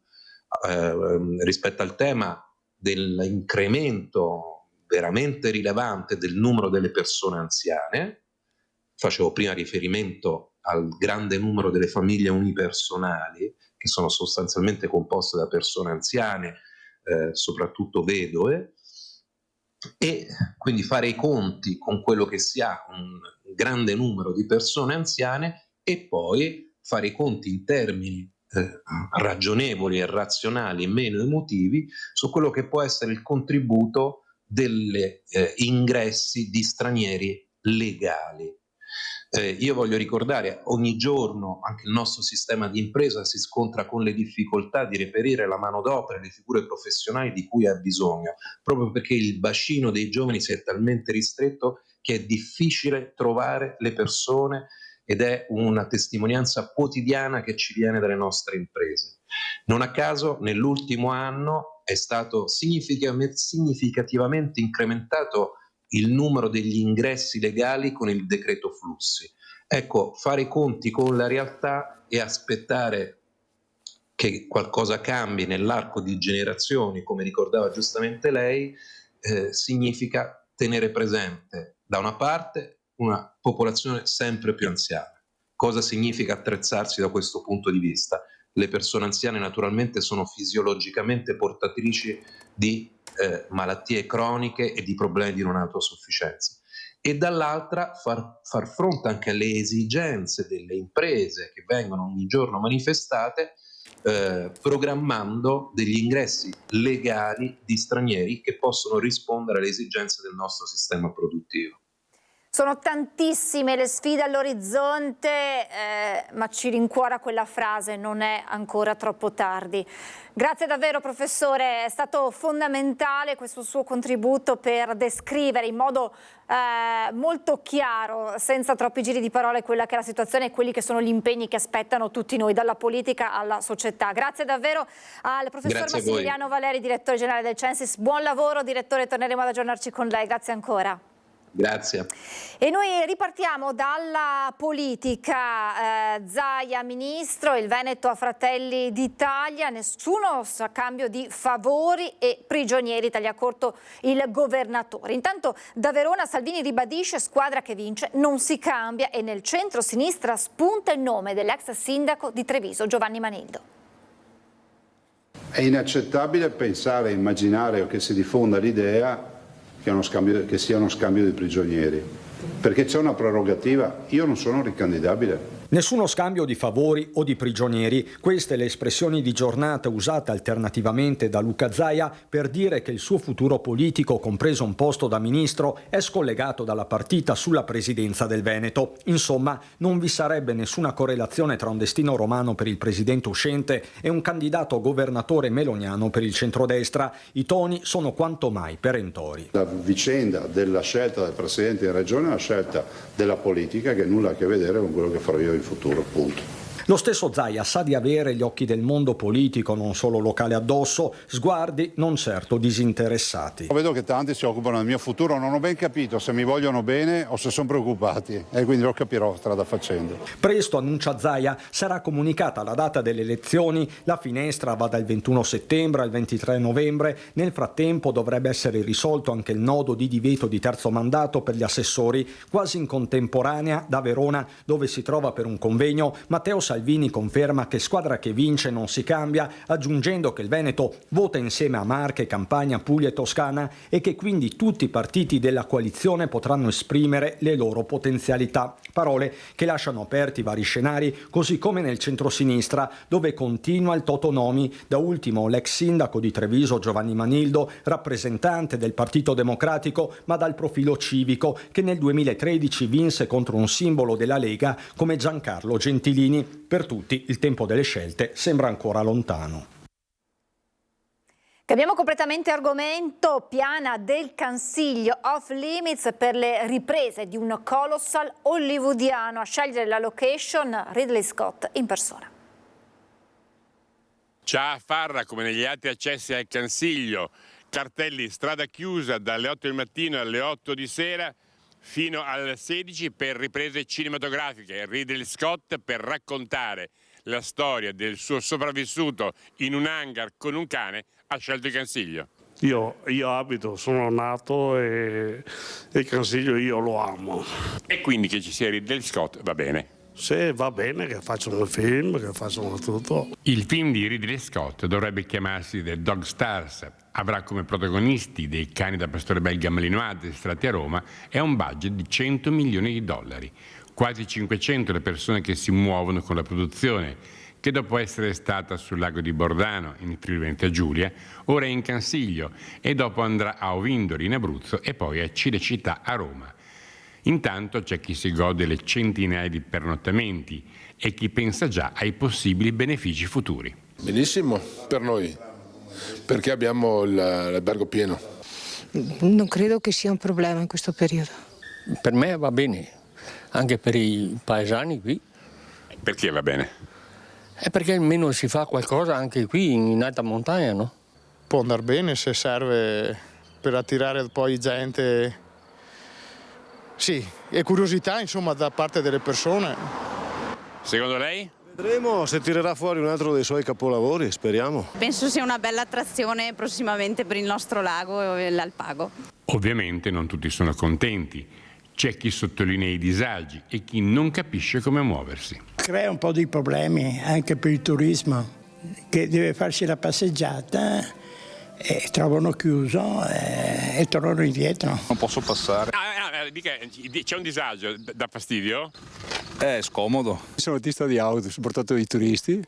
rispetto al tema dell'incremento veramente rilevante del numero delle persone anziane. Facevo prima riferimento al grande numero delle famiglie unipersonali, che sono sostanzialmente composte da persone anziane, soprattutto vedove, e quindi fare i conti con quello che si ha, un grande numero di persone anziane, e poi fare i conti in termini ragionevoli e razionali, meno emotivi, su quello che può essere il contributo degli ingressi di stranieri legali. Io voglio ricordare, ogni giorno anche il nostro sistema di impresa si scontra con le difficoltà di reperire la manodopera e le figure professionali di cui ha bisogno, proprio perché il bacino dei giovani si è talmente ristretto che è difficile trovare le persone, ed è una testimonianza quotidiana che ci viene dalle nostre imprese. Non a caso nell'ultimo anno è stato significativamente incrementato il numero degli ingressi legali con il decreto flussi. Ecco, fare i conti con la realtà e aspettare che qualcosa cambi nell'arco di generazioni, come ricordava giustamente lei, significa tenere presente da una parte una popolazione sempre più anziana. Cosa significa attrezzarsi da questo punto di vista? Le persone anziane naturalmente sono fisiologicamente portatrici di malattie croniche e di problemi di non autosufficienza, e dall'altra far fronte anche alle esigenze delle imprese che vengono ogni giorno manifestate, programmando degli ingressi legali di stranieri che possono rispondere alle esigenze del nostro sistema produttivo. Sono tantissime le sfide all'orizzonte, ma ci rincuora quella frase: non è ancora troppo tardi. Grazie davvero professore, è stato fondamentale questo suo contributo per descrivere in modo molto chiaro, senza troppi giri di parole, quella che è la situazione e quelli che sono gli impegni che aspettano tutti noi, dalla politica alla società. Grazie davvero al professor Massimiliano Valeri, direttore generale del Censis. Buon lavoro direttore, torneremo ad aggiornarci con lei. Grazie ancora. Grazie. E noi ripartiamo dalla politica. Zaia, ministro, il Veneto a Fratelli d'Italia, nessuno sa cambio di favori e prigionieri, taglia corto il governatore. Intanto da Verona Salvini ribadisce: squadra che vince non si cambia, e nel centro-sinistra spunta il nome dell'ex sindaco di Treviso, Giovanni Manildo. È inaccettabile pensare, immaginare o che si diffonda l'idea che sia uno scambio di prigionieri, perché c'è una prerogativa. Io non sono ricandidabile. Nessuno scambio di favori o di prigionieri, queste le espressioni di giornata usate alternativamente da Luca Zaia per dire che il suo futuro politico, compreso un posto da ministro, è scollegato dalla partita sulla presidenza del Veneto. Insomma, non vi sarebbe nessuna correlazione tra un destino romano per il presidente uscente e un candidato governatore meloniano per il centrodestra. I toni sono quanto mai perentori. La vicenda della scelta del presidente in regione è una scelta della politica che nulla ha a che vedere con quello che farò io in futuro, punto. Lo stesso Zaia sa di avere gli occhi del mondo politico, non solo locale, addosso, sguardi non certo disinteressati. Vedo che tanti si occupano del mio futuro, non ho ben capito se mi vogliono bene o se sono preoccupati, e quindi lo capirò strada facendo. Presto, annuncia Zaia, sarà comunicata la data delle elezioni, la finestra va dal 21 settembre al 23 novembre, nel frattempo dovrebbe essere risolto anche il nodo di divieto di terzo mandato per gli assessori. Quasi in contemporanea, da Verona, dove si trova per un convegno, Matteo Salvini conferma che squadra che vince non si cambia, aggiungendo che il Veneto vota insieme a Marche, Campania, Puglia e Toscana e che quindi tutti i partiti della coalizione potranno esprimere le loro potenzialità. Parole che lasciano aperti vari scenari, così come nel centrosinistra, dove continua il totonomi, da ultimo l'ex sindaco di Treviso Giovanni Manildo, rappresentante del Partito Democratico ma dal profilo civico, che nel 2013 vinse contro un simbolo della Lega come Giancarlo Gentilini. Per tutti il tempo delle scelte sembra ancora lontano. Cambiamo completamente argomento. Piana del Cansiglio, off limits per le riprese di un colossal hollywoodiano. A scegliere la location Ridley Scott in persona. Già a Farra, come negli altri accessi al Cansiglio, cartelli strada chiusa dalle 8 del mattino alle 8 di sera fino alle 16 per riprese cinematografiche. Ridley Scott, per raccontare la storia del suo sopravvissuto in un hangar con un cane, ha scelto il Cansiglio. Io abito, sono nato e il Cansiglio io lo amo. E quindi che ci sia Ridley Scott va bene? Se va bene, che facciano il film, che facciano tutto. Il film di Ridley Scott dovrebbe chiamarsi The Dog Stars. Avrà come protagonisti dei cani da pastore belga malinois addestrati a Roma e ha un budget di $100 milioni. Quasi 500 le persone che si muovono con la produzione, che dopo essere stata sul lago di Bordano in Friuli Venezia Giulia, ora è in Cansiglio e dopo andrà a Ovindoli in Abruzzo e poi a Cinecittà a Roma. Intanto c'è chi si gode le centinaia di pernottamenti e chi pensa già ai possibili benefici futuri. Benissimo per noi, perché abbiamo l'albergo pieno. Non credo che sia un problema in questo periodo. Per me va bene, anche per i paesani qui. Perché va bene? È perché almeno si fa qualcosa anche qui in alta montagna, no? Può andare bene se serve per attirare poi gente. Sì, e curiosità insomma da parte delle persone. Secondo lei? Vedremo se tirerà fuori un altro dei suoi capolavori, speriamo. Penso sia una bella attrazione prossimamente per il nostro lago e l'Alpago. Ovviamente non tutti sono contenti. C'è chi sottolinea i disagi e chi non capisce come muoversi. Crea un po' di problemi anche per il turismo, che deve farsi la passeggiata e trovano chiuso e tornano indietro. Non posso passare. C'è un disagio, dà fastidio? È scomodo. Sono autista di auto, soprattutto i turisti,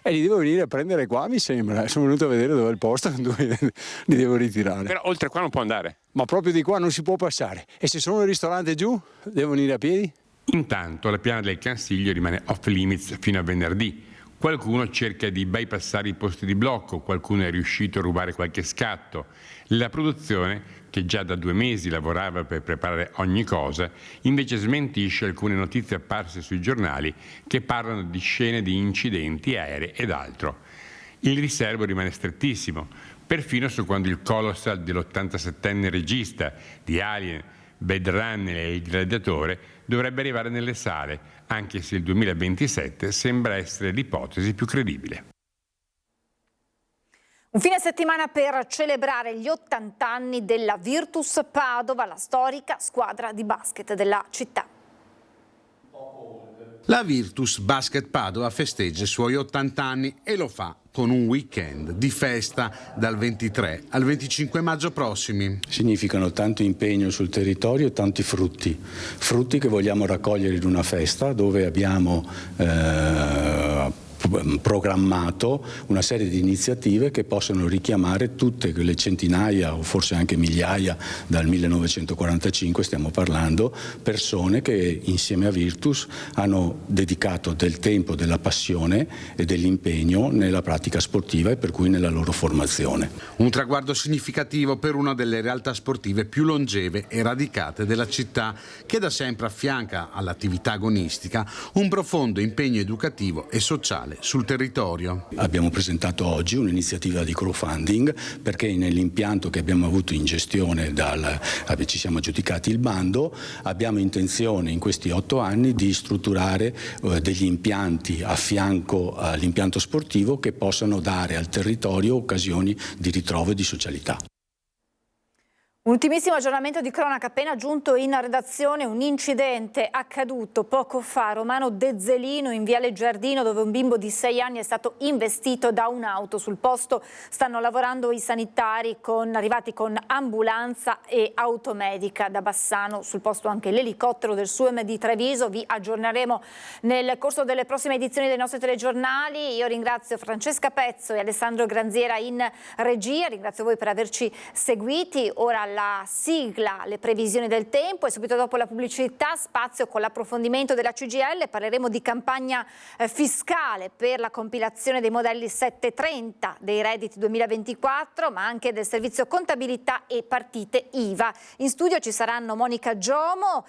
e li devo venire a prendere qua, mi sembra. Sono venuto a vedere dove è il posto dove li devo ritirare. Però oltre qua non può andare. Ma proprio di qua non si può passare. E se sono al ristorante giù, devo venire a piedi? Intanto la piana del Cansiglio rimane off limits fino a venerdì. Qualcuno cerca di bypassare i posti di blocco, qualcuno è riuscito a rubare qualche scatto. La produzione, che già da 2 mesi lavorava per preparare ogni cosa, invece smentisce alcune notizie apparse sui giornali che parlano di scene di incidenti aerei ed altro. Il riservo rimane strettissimo, perfino su quando il colossal dell'87enne regista di Alien, Blade Runner e Il Gladiatore dovrebbe arrivare nelle sale, anche se il 2027 sembra essere l'ipotesi più credibile. Un fine settimana per celebrare gli 80 anni della Virtus Padova, la storica squadra di basket della città. La Virtus Basket Padova festeggia i suoi 80 anni e lo fa con un weekend di festa dal 23 al 25 maggio prossimi. Significano tanto impegno sul territorio e tanti frutti che vogliamo raccogliere in una festa dove abbiamo programmato una serie di iniziative che possono richiamare tutte quelle centinaia o forse anche migliaia, dal 1945 stiamo parlando, persone che insieme a Virtus hanno dedicato del tempo, della passione e dell'impegno nella pratica sportiva e per cui nella loro formazione. Un traguardo significativo per una delle realtà sportive più longeve e radicate della città, che da sempre affianca all'attività agonistica un profondo impegno educativo e sociale sul territorio. Abbiamo presentato oggi un'iniziativa di crowdfunding perché nell'impianto che abbiamo avuto in gestione ci siamo aggiudicati il bando, abbiamo intenzione in questi 8 anni di strutturare degli impianti a fianco all'impianto sportivo che possano dare al territorio occasioni di ritrovo e di socialità. Un ultimissimo aggiornamento di cronaca appena giunto in redazione, un incidente accaduto poco fa a Romano Dezzelino in Viale Giardino, dove un bimbo di 6 anni è stato investito da un'auto. Sul posto stanno lavorando i sanitari arrivati con ambulanza e automedica. Da Bassano sul posto anche l'elicottero del SUEM di Treviso. Vi aggiorneremo nel corso delle prossime edizioni dei nostri telegiornali. Io ringrazio Francesca Pezzo e Alessandro Granziera in regia, ringrazio voi per averci seguiti. Ora la sigla, le previsioni del tempo e subito dopo la pubblicità spazio con l'approfondimento della CGIL. Parleremo di campagna fiscale per la compilazione dei modelli 730 dei redditi 2024, ma anche del servizio contabilità e partite IVA. In studio ci saranno Monica Giomo,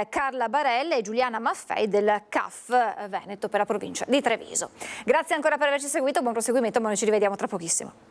Carla Barella e Giuliana Maffei del CAF Veneto per la provincia di Treviso. Grazie ancora per averci seguito, buon proseguimento, ma noi ci rivediamo tra pochissimo.